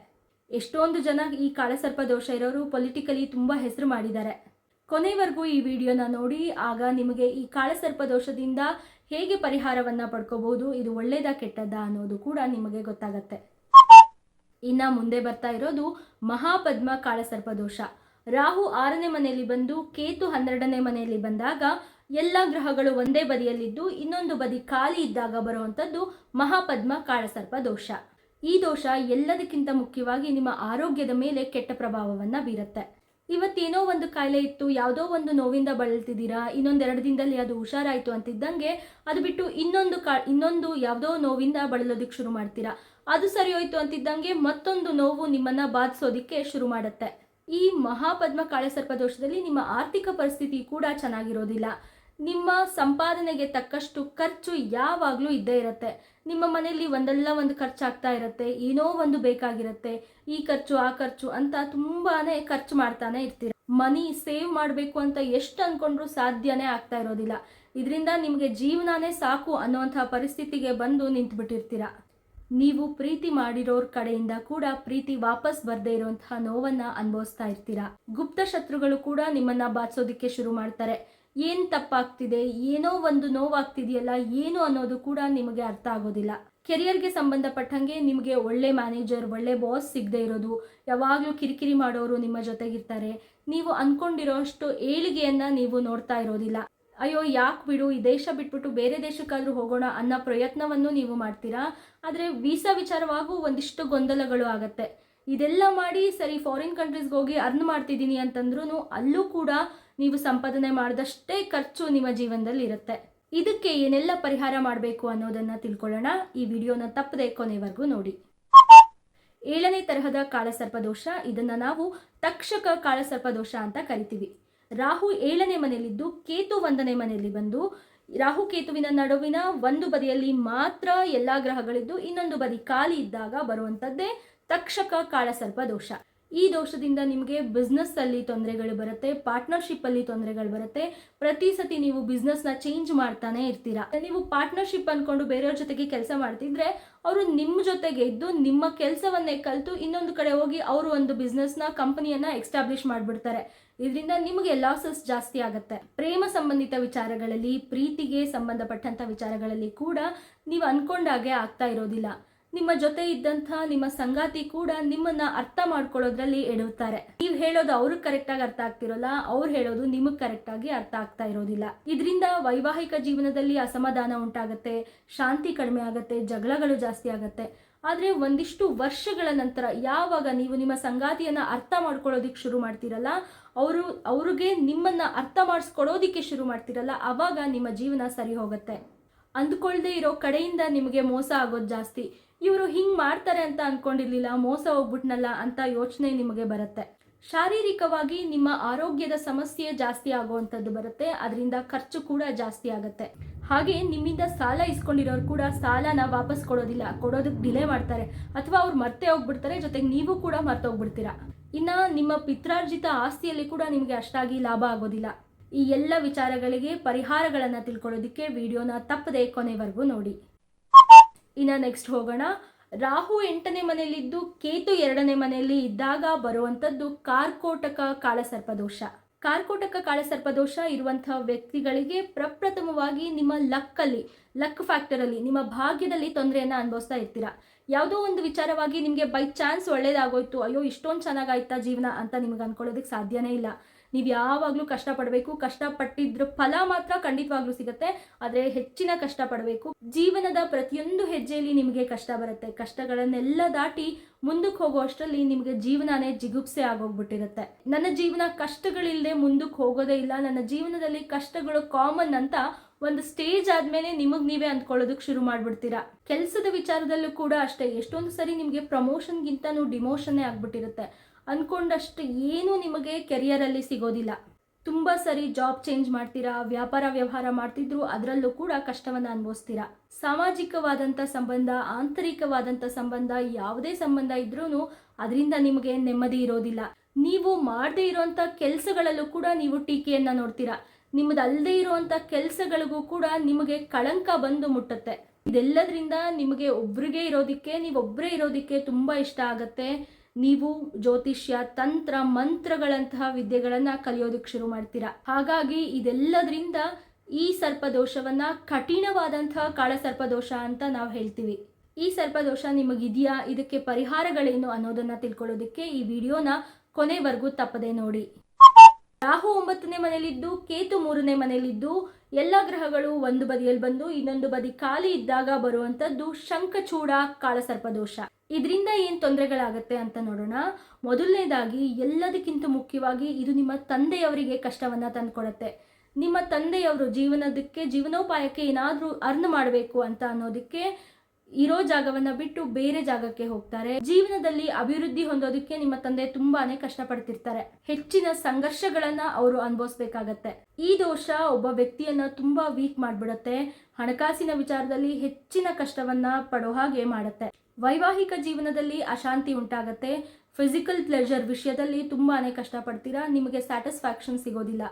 ಎಷ್ಟೊಂದು ಜನ ಈ ಕಾಳಸರ್ಪ ದೋಷ ಇರೋರು ಪೊಲಿಟಿಕಲಿ ತುಂಬ ಹೆಸರು ಮಾಡಿದ್ದಾರೆ. ಕೊನೆವರೆಗೂ ಈ ವಿಡಿಯೋನ ನೋಡಿ, ಆಗ ನಿಮಗೆ ಈ ಕಾಳಸರ್ಪ ದೋಷದಿಂದ ಹೇಗೆ ಪರಿಹಾರವನ್ನು ಪಡ್ಕೋಬಹುದು, ಇದು ಒಳ್ಳೇದಾ ಕೆಟ್ಟದ್ದಾ ಅನ್ನೋದು ಕೂಡ ನಿಮಗೆ ಗೊತ್ತಾಗತ್ತೆ. ಇನ್ನು ಮುಂದೆ ಬರ್ತಾ ಇರೋದು ಮಹಾಪದ್ಮ ಕಾಳಸರ್ಪ ದೋಷ. ರಾಹು 6ನೇ ಮನೆಯಲ್ಲಿ ಬಂದು ಕೇತು 12ನೇ ಮನೆಯಲ್ಲಿ ಬಂದಾಗ ಎಲ್ಲ ಗ್ರಹಗಳು ಒಂದೇ ಬದಿಯಲ್ಲಿದ್ದು ಇನ್ನೊಂದು ಬದಿ ಖಾಲಿ ಇದ್ದಾಗ ಬರುವಂಥದ್ದು ಮಹಾಪದ್ಮ ಕಾಳಸರ್ಪ ದೋಷ. ಈ ದೋಷ ಎಲ್ಲದಕ್ಕಿಂತ ಮುಖ್ಯವಾಗಿ ನಿಮ್ಮ ಆರೋಗ್ಯದ ಮೇಲೆ ಕೆಟ್ಟ ಪ್ರಭಾವವನ್ನು ಬೀರುತ್ತೆ. ಇವತ್ತೇನೋ ಒಂದು ಕಾಯಿಲೆ ಇತ್ತು, ಯಾವುದೋ ಒಂದು ನೋವಿಂದ ಬಳಲ್ತಿದ್ದೀರಾ, ಇನ್ನೊಂದೆರಡು ದಿನದಲ್ಲಿ ಅದು ಹುಷಾರಾಯಿತು ಅಂತಿದ್ದಂಗೆ ಅದು ಬಿಟ್ಟು ಇನ್ನೊಂದು ಯಾವುದೋ ನೋವಿಂದ ಬಳಲೋದಕ್ಕೆ ಶುರು ಮಾಡ್ತೀರಾ. ಅದು ಸರಿ ಹೋಯ್ತು ಅಂತಿದ್ದಂಗೆ ಮತ್ತೊಂದು ನೋವು ನಿಮ್ಮನ್ನು ಬಾಧಿಸೋದಕ್ಕೆ ಶುರು ಮಾಡುತ್ತೆ. ಈ ಮಹಾಪದ್ಮ ಕಾಳಸರ್ಪ ದೋಷದಲ್ಲಿ ನಿಮ್ಮ ಆರ್ಥಿಕ ಪರಿಸ್ಥಿತಿ ಕೂಡ ಚೆನ್ನಾಗಿರೋದಿಲ್ಲ. ನಿಮ್ಮ ಸಂಪಾದನೆಗೆ ತಕ್ಕಷ್ಟು ಖರ್ಚು ಯಾವಾಗಲೂ ಇದ್ದೇ ಇರುತ್ತೆ. ನಿಮ್ಮ ಮನೆಯಲ್ಲಿ ಒಂದಲ್ಲ ಒಂದು ಖರ್ಚಾಗ್ತಾ ಇರುತ್ತೆ, ಏನೋ ಒಂದು ಬೇಕಾಗಿರುತ್ತೆ, ಈ ಖರ್ಚು ಆ ಖರ್ಚು ಅಂತ ತುಂಬಾನೇ ಖರ್ಚು ಮಾಡ್ತಾನೆ ಇರ್ತೀರ. ಮನಿ ಸೇವ್ ಮಾಡಬೇಕು ಅಂತ ಎಷ್ಟು ಅಂದ್ಕೊಂಡ್ರೂ ಸಾಧ್ಯನೇ ಆಗ್ತಾ ಇರೋದಿಲ್ಲ. ಇದರಿಂದ ನಿಮಗೆ ಜೀವನನೇ ಸಾಕು ಅನ್ನುವಂತಹ ಪರಿಸ್ಥಿತಿಗೆ ಬಂದು ನಿಂತುಬಿಟ್ಟಿರ್ತೀರ. ನೀವು ಪ್ರೀತಿ ಮಾಡಿರೋರ್ ಕಡೆಯಿಂದ ಕೂಡ ಪ್ರೀತಿ ವಾಪಸ್ ಬರ್ದೇ ಇರುವಂತಹ ನೋವನ್ನ ಅನುಭವಿಸ್ತಾ ಇರ್ತೀರಾ. ಗುಪ್ತ ಶತ್ರುಗಳು ಕೂಡ ನಿಮ್ಮನ್ನ ಬಾಧಿಸೋದಿಕ್ಕೆ ಶುರು ಮಾಡ್ತಾರೆ. ಏನ್ ತಪ್ಪಾಗ್ತಿದೆ, ಏನೋ ಒಂದು ನೋವಾಗ್ತಿದೆಯಲ್ಲ, ಏನು ಅನ್ನೋದು ಕೂಡ ನಿಮಗೆ ಅರ್ಥ ಆಗೋದಿಲ್ಲ. ಕೆರಿಯರ್ಗೆ ಸಂಬಂಧಪಟ್ಟಂಗೆ ನಿಮಗೆ ಒಳ್ಳೆ ಮ್ಯಾನೇಜರ್, ಒಳ್ಳೆ ಬಾಸ್ ಸಿಗದೆ ಇರೋದು, ಯಾವಾಗಲೂ ಕಿರಿಕಿರಿ ಮಾಡೋರು ನಿಮ್ಮ ಜೊತೆಗಿರ್ತಾರೆ. ನೀವು ಅನ್ಕೊಂಡಿರೋಷ್ಟು ಏಳಿಗೆಯನ್ನ ನೀವು ನೋಡ್ತಾ ಇರೋದಿಲ್ಲ. ಅಯ್ಯೋ ಯಾಕೆ ಬಿಡು, ಈ ದೇಶ ಬಿಟ್ಬಿಟ್ಟು ಬೇರೆ ದೇಶಕ್ಕಾದ್ರೂ ಹೋಗೋಣ ಅನ್ನೋ ಪ್ರಯತ್ನವನ್ನು ನೀವು ಮಾಡ್ತೀರಾ. ಆದರೆ ವೀಸಾ ವಿಚಾರವಾಗೂ ಒಂದಿಷ್ಟು ಗೊಂದಲಗಳು ಆಗತ್ತೆ. ಇದೆಲ್ಲ ಮಾಡಿ ಸರಿ ಫಾರಿನ್ ಕಂಟ್ರೀಸ್ಗೆ ಹೋಗಿ ಅರ್ನ್ ಮಾಡ್ತಿದ್ದೀನಿ ಅಂತಂದ್ರೂ ಅಲ್ಲೂ ಕೂಡ ನೀವು ಸಂಪಾದನೆ ಮಾಡಿದಷ್ಟೇ ಖರ್ಚು ನಿಮ್ಮ ಜೀವನದಲ್ಲಿ ಇರುತ್ತೆ. ಇದಕ್ಕೆ ಏನೆಲ್ಲ ಪರಿಹಾರ ಮಾಡಬೇಕು ಅನ್ನೋದನ್ನ ತಿಳ್ಕೊಳ್ಳೋಣ. ಈ ವಿಡಿಯೋನ ತಪ್ಪದೆ ಕೊನೆವರೆಗೂ ನೋಡಿ. 7ನೇ ತರಹದ ಕಾಳಸರ್ಪದೋಷ, ಇದನ್ನ ನಾವು ತಕ್ಷಕ ಕಾಳಸರ್ಪದೋಷ ಅಂತ ಕರಿತೀವಿ. ರಾಹು 7ನೇ ಮನೆಯಲ್ಲಿದ್ದು ಕೇತು 1ನೇ ಮನೆಯಲ್ಲಿ ಬಂದು, ರಾಹು ಕೇತುವಿನ ನಡುವಿನ ಒಂದು ಬದಿಯಲ್ಲಿ ಮಾತ್ರ ಎಲ್ಲಾ ಗ್ರಹಗಳಿದ್ದು ಇನ್ನೊಂದು ಬದಿ ಖಾಲಿ ಇದ್ದಾಗ ಬರುವಂತದ್ದೇ ತಕ್ಷಕ ಕಾಳಸರ್ಪ ದೋಷ. ಈ ದೋಷದಿಂದ ನಿಮಗೆ ಬಿಸ್ನೆಸ್ ಅಲ್ಲಿ ತೊಂದರೆಗಳು ಬರುತ್ತೆ, ಪಾರ್ಟ್ನರ್ಶಿಪ್ ಅಲ್ಲಿ ತೊಂದರೆಗಳು ಬರುತ್ತೆ. ಪ್ರತಿ ಸತಿ ನೀವು ಬಿಸ್ನೆಸ್ ನ ಚೇಂಜ್ ಮಾಡ್ತಾನೆ ಇರ್ತೀರಾ. ನೀವು ಪಾರ್ಟ್ನರ್ಶಿಪ್ ಅನ್ಕೊಂಡು ಬೇರೆಯವ್ರ ಜೊತೆಗೆ ಕೆಲಸ ಮಾಡ್ತಿದ್ರೆ ಅವರು ನಿಮ್ಮ ಜೊತೆಗೆ ಇದ್ದು ನಿಮ್ಮ ಕೆಲಸವನ್ನೇ ಕಲಿತು ಇನ್ನೊಂದು ಕಡೆ ಹೋಗಿ ಅವರು ಒಂದು ಬಿಸ್ನೆಸ್ ನ ಕಂಪನಿಯನ್ನ ಎಸ್ಟಾಬ್ಲಿಷ್ ಮಾಡ್ಬಿಡ್ತಾರೆ. ಇದರಿಂದ ನಿಮಗೆ ಲಾಸಸ್ ಜಾಸ್ತಿ ಆಗುತ್ತೆ. ಪ್ರೇಮ ಸಂಬಂಧಿತ ವಿಚಾರಗಳಲ್ಲಿ, ಪ್ರೀತಿಗೆ ಸಂಬಂಧಪಟ್ಟಂತ ವಿಚಾರಗಳಲ್ಲಿ ಕೂಡ ನೀವು ಅನ್ಕೊಂಡಾಗೆ ಆಗ್ತಾ ಇರೋದಿಲ್ಲ. ನಿಮ್ಮ ಜೊತೆ ಇದ್ದಂಥ ನಿಮ್ಮ ಸಂಗಾತಿ ಕೂಡ ನಿಮ್ಮನ್ನ ಅರ್ಥ ಮಾಡ್ಕೊಳ್ಳೋದ್ರಲ್ಲಿ ಎಡುತ್ತಾರೆ. ನೀವು ಹೇಳೋದು ಅವ್ರಿಗೆ ಕರೆಕ್ಟ್ ಆಗಿ ಅರ್ಥ ಆಗ್ತಿರೋಲ್ಲ, ಅವ್ರು ಹೇಳೋದು ನಿಮಗೆ ಕರೆಕ್ಟ್ ಆಗಿ ಅರ್ಥ ಆಗ್ತಾ ಇರೋದಿಲ್ಲ. ಇದರಿಂದ ವೈವಾಹಿಕ ಜೀವನದಲ್ಲಿ ಅಸಮಾಧಾನ ಉಂಟಾಗತ್ತೆ, ಶಾಂತಿ ಕಡಿಮೆ ಆಗತ್ತೆ, ಜಗಳಗಳು ಜಾಸ್ತಿ ಆಗತ್ತೆ. ಆದ್ರೆ ಒಂದಿಷ್ಟು ವರ್ಷಗಳ ನಂತರ ಯಾವಾಗ ನೀವು ನಿಮ್ಮ ಸಂಗಾತಿಯನ್ನ ಅರ್ಥ ಮಾಡ್ಕೊಳ್ಳೋದಿಕ್ಕೆ ಶುರು ಮಾಡ್ತೀರಲ್ಲ, ಅವ್ರಿಗೆ ನಿಮ್ಮನ್ನ ಅರ್ಥ ಮಾಡಿಸ್ಕೊಡೋದಿಕ್ಕೆ ಶುರು ಮಾಡ್ತೀರಲ್ಲ, ಅವಾಗ ನಿಮ್ಮ ಜೀವನ ಸರಿ ಹೋಗುತ್ತೆ. ಅಂದ್ಕೊಳ್ದೇ ಇರೋ ಕಡೆಯಿಂದ ನಿಮಗೆ ಮೋಸ ಆಗೋದು ಜಾಸ್ತಿ. ಇವರು ಹಿಂಗ್ ಮಾಡ್ತಾರೆ ಅಂತ ಅನ್ಕೊಂಡಿರ್ಲಿಲ್ಲ, ಮೋಸ ಹೋಗ್ಬಿಟ್ನಲ್ಲ ಅಂತ ಯೋಚನೆ ನಿಮಗೆ ಬರುತ್ತೆ. ಶಾರೀರಿಕವಾಗಿ ನಿಮ್ಮ ಆರೋಗ್ಯದ ಸಮಸ್ಯೆ ಜಾಸ್ತಿ ಆಗುವಂಥದ್ದು ಬರುತ್ತೆ. ಅದರಿಂದ ಖರ್ಚು ಕೂಡ ಜಾಸ್ತಿ ಆಗುತ್ತೆ. ಹಾಗೆ ನಿಮ್ಮಿಂದ ಸಾಲ ಇಸ್ಕೊಂಡಿರೋರು ಕೂಡ ಸಾಲನ ವಾಪಸ್ ಕೊಡೋದಕ್ಕೆ ಡಿಲೇ ಮಾಡ್ತಾರೆ, ಅಥವಾ ಅವ್ರು ಮರ್ತೆ ಹೋಗ್ಬಿಡ್ತಾರೆ, ಜೊತೆಗೆ ನೀವು ಕೂಡ ಮರ್ತೋಗ್ಬಿಡ್ತೀರಾ. ಇನ್ನ ನಿಮ್ಮ ಪಿತ್ರಾರ್ಜಿತ ಆಸ್ತಿಯಲ್ಲಿ ಕೂಡ ನಿಮಗೆ ಅಷ್ಟಾಗಿ ಲಾಭ ಆಗೋದಿಲ್ಲ. ಈ ಎಲ್ಲ ವಿಚಾರಗಳಿಗೆ ಪರಿಹಾರಗಳನ್ನ ತಿಳ್ಕೊಳ್ಳೋದಿಕ್ಕೆ ವಿಡಿಯೋನ ತಪ್ಪದೆ ಕೊನೆವರೆಗೂ ನೋಡಿ. ಇನ್ನ ನೆಕ್ಸ್ಟ್ ಹೋಗೋಣ. ರಾಹು 8ನೇ ಮನೆಯಲ್ಲಿದ್ದು ಕೇತು 2ನೇ ಮನೆಯಲ್ಲಿ ಇದ್ದಾಗ ಬರುವಂತದ್ದು ಕಾರ್ಕೋಟಕ ಕಾಳಸರ್ಪದೋಷ. ಕಾರ್ಕೋಟಕ ಕಾಳಸರ್ಪದೋಷ ಇರುವಂತಹ ವ್ಯಕ್ತಿಗಳಿಗೆ ಪ್ರಪ್ರಥಮವಾಗಿ ನಿಮ್ಮ ಲಕ್ ಫ್ಯಾಕ್ಟರ್ ಅಲ್ಲಿ, ನಿಮ್ಮ ಭಾಗ್ಯದಲ್ಲಿ ತೊಂದರೆಯನ್ನ ಅನುಭವಿಸ್ತಾ ಇರ್ತೀರಾ. ಯಾವುದೋ ಒಂದು ವಿಚಾರವಾಗಿ ನಿಮಗೆ ಬೈ ಚಾನ್ಸ್ ಒಳ್ಳೇದಾಗೋಯ್ತು, ಅಯ್ಯೋ ಇಷ್ಟೊಂದು ಚೆನ್ನಾಗಾಯ್ತಾ ಜೀವನ ಅಂತ ನಿಮ್ಗೆ ಅನ್ಕೊಳ್ಳೋದಕ್ಕೆ ಸಾಧ್ಯನೇ ಇಲ್ಲ. ನೀವು ಯಾವಾಗಲೂ ಕಷ್ಟಪಡಬೇಕು. ಕಷ್ಟಪಟ್ಟಿದ್ರ ಫಲ ಮಾತ್ರ ಖಂಡಿತವಾಗ್ಲೂ ಸಿಗುತ್ತೆ, ಆದರೆ ಹೆಚ್ಚಿನ ಕಷ್ಟಪಡಬೇಕು. ಜೀವನದ ಪ್ರತಿಯೊಂದು ಹೆಜ್ಜೆಯಲ್ಲಿ ನಿಮಗೆ ಕಷ್ಟ ಬರುತ್ತೆ. ಕಷ್ಟಗಳನ್ನೆಲ್ಲ ದಾಟಿ ಮುಂದಕ್ಕೆ ಹೋಗೋ ಅಷ್ಟರಲ್ಲಿ ನಿಮಗೆ ಜೀವನನೇ ಜಿಗುಪ್ಸೆ ಆಗೋಗ್ಬಿಟ್ಟಿರುತ್ತೆ. ನನ್ನ ಜೀವನ ಕಷ್ಟಗಳಿಲ್ಲದೆ ಮುಂದಕ್ಕೆ ಹೋಗೋದೇ ಇಲ್ಲ, ನನ್ನ ಜೀವನದಲ್ಲಿ ಕಷ್ಟಗಳು ಕಾಮನ್ ಅಂತ ಒಂದು ಸ್ಟೇಜ್ ಆದ್ಮೇಲೆ ನಿಮಗೆ ನೀವೇ ಅಂದ್ಕೊಳ್ಳೋದಕ್ಕೆ ಶುರು ಮಾಡ್ಬಿಡ್ತೀರಾ. ಕೆಲಸದ ವಿಚಾರದಲ್ಲೂ ಕೂಡ ಅಷ್ಟೇ. ಎಷ್ಟೊಂದು ಸರಿ ನಿಮಗೆ ಪ್ರಮೋಷನ್ಗಿಂತನೂ ಡಿಮೋಷನ್ನೇ ಆಗ್ಬಿಟ್ಟಿರುತ್ತೆ. ಅನ್ಕೊಂಡಷ್ಟು ಏನು ನಿಮಗೆ ಕೆರಿಯರ್ ಅಲ್ಲಿ ಸಿಗೋದಿಲ್ಲ. ತುಂಬಾ ಸರಿ ಜಾಬ್ ಚೇಂಜ್ ಮಾಡ್ತೀರಾ, ವ್ಯಾಪಾರ ವ್ಯವಹಾರ ಮಾಡ್ತಿದ್ರು ಅದರಲ್ಲೂ ಕೂಡ ಕಷ್ಟವನ್ನ ಅನುಭವಿಸ್ತೀರಾ. ಸಾಮಾಜಿಕವಾದಂಥ ಸಂಬಂಧ, ಆಂತರಿಕವಾದಂಥ ಸಂಬಂಧ, ಯಾವುದೇ ಸಂಬಂಧ ಇದ್ರೂ ಅದರಿಂದ ನಿಮಗೆ ನೆಮ್ಮದಿ ಇರೋದಿಲ್ಲ. ನೀವು ಮಾಡದೇ ಇರುವಂಥ ಕೆಲಸಗಳಲ್ಲೂ ಕೂಡ ನೀವು ಟೀಕೆಯನ್ನ ನೋಡ್ತೀರಾ. ನಿಮ್ಮದಲ್ಲದೆ ಇರುವಂಥ ಕೆಲಸಗಳಿಗೂ ಕೂಡ ನಿಮಗೆ ಕಳಂಕ ಬಂದು ಮುಟ್ಟುತ್ತೆ. ಇದೆಲ್ಲದರಿಂದ ನಿಮಗೆ ನೀವೊಬ್ಬರೇ ಇರೋದಿಕ್ಕೆ ತುಂಬಾ ಇಷ್ಟ ಆಗತ್ತೆ. ನೀವು ಜ್ಯೋತಿಷ್ಯ, ತಂತ್ರ, ಮಂತ್ರಗಳಂತಹ ವಿದ್ಯೆಗಳನ್ನ ಕಲಿಯೋದಕ್ಕೆ ಶುರು ಮಾಡ್ತೀರಾ. ಹಾಗಾಗಿ ಇದೆಲ್ಲದರಿಂದ ಈ ಸರ್ಪದೋಷವನ್ನ ಕಠಿಣವಾದಂತಹ ಕಾಳಸರ್ಪದೋಷ ಅಂತ ನಾವು ಹೇಳ್ತೀವಿ. ಈ ಸರ್ಪದೋಷ ನಿಮಗಿದೆಯಾ, ಇದಕ್ಕೆ ಪರಿಹಾರಗಳೇನು ಅನ್ನೋದನ್ನ ತಿಳ್ಕೊಳ್ಳೋದಕ್ಕೆ ಈ ವಿಡಿಯೋನ ಕೊನೆವರೆಗೂ ತಪ್ಪದೆ ನೋಡಿ. ರಾಹು 9ನೇ ಮನೆಯಲ್ಲಿದ್ದು ಕೇತು 3ನೇ ಮನೆಯಲ್ಲಿದ್ದು ಎಲ್ಲ ಗ್ರಹಗಳು ಒಂದು ಬದಿಯಲ್ಲಿ ಬಂದು ಇನ್ನೊಂದು ಬದಿ ಖಾಲಿ ಇದ್ದಾಗ ಬರುವಂತದ್ದು ಶಂಖಚೂಡ ಕಾಳಸರ್ಪದೋಷ. ಇದರಿಂದ ಏನ್ ತೊಂದರೆಗಳಾಗತ್ತೆ ಅಂತ ನೋಡೋಣ. ಮೊದಲನೇದಾಗಿ, ಎಲ್ಲದಕ್ಕಿಂತ ಮುಖ್ಯವಾಗಿ ಇದು ನಿಮ್ಮ ತಂದೆಯವರಿಗೆ ಕಷ್ಟವನ್ನ ತಂದ್ಕೊಡತ್ತೆ. ನಿಮ್ಮ ತಂದೆಯವರು ಜೀವನೋಪಾಯಕ್ಕೆ ಏನಾದ್ರೂ ಅರ್ನ್ ಮಾಡಬೇಕು ಅಂತ ಅನ್ನೋದಕ್ಕೆ ಇರೋ ಜಾಗವನ್ನ ಬಿಟ್ಟು ಬೇರೆ ಜಾಗಕ್ಕೆ ಹೋಗ್ತಾರೆ. ಜೀವನದಲ್ಲಿ ಅಭಿವೃದ್ಧಿ ಹೊಂದೋದಕ್ಕೆ ನಿಮ್ಮ ತಂದೆ ತುಂಬಾನೇ ಕಷ್ಟಪಡ್ತಿರ್ತಾರೆ. ಹೆಚ್ಚಿನ ಸಂಘರ್ಷಗಳನ್ನ ಅವರು ಅನುಭವಿಸ್ಬೇಕಾಗತ್ತೆ. ಈ ದೋಷ ಒಬ್ಬ ವ್ಯಕ್ತಿಯನ್ನ ತುಂಬಾ ವೀಕ್ ಮಾಡ್ಬಿಡತ್ತೆ. ಹಣಕಾಸಿನ ವಿಚಾರದಲ್ಲಿ ಹೆಚ್ಚಿನ ಕಷ್ಟವನ್ನ ಪಡೋ ಹಾಗೆ ಮಾಡುತ್ತೆ. ವೈವಾಹಿಕ ಜೀವನದಲ್ಲಿ ಅಶಾಂತಿ ಉಂಟಾಗತ್ತೆ. ಫಿಸಿಕಲ್ ಪ್ಲೆಜರ್ ವಿಷಯದಲ್ಲಿ ತುಂಬಾನೇ ಕಷ್ಟಪಡ್ತೀರಾ. ನಿಮಗೆ ಸ್ಯಾಟಿಸ್ಫ್ಯಾಕ್ಷನ್ ಸಿಗೋದಿಲ್ಲ.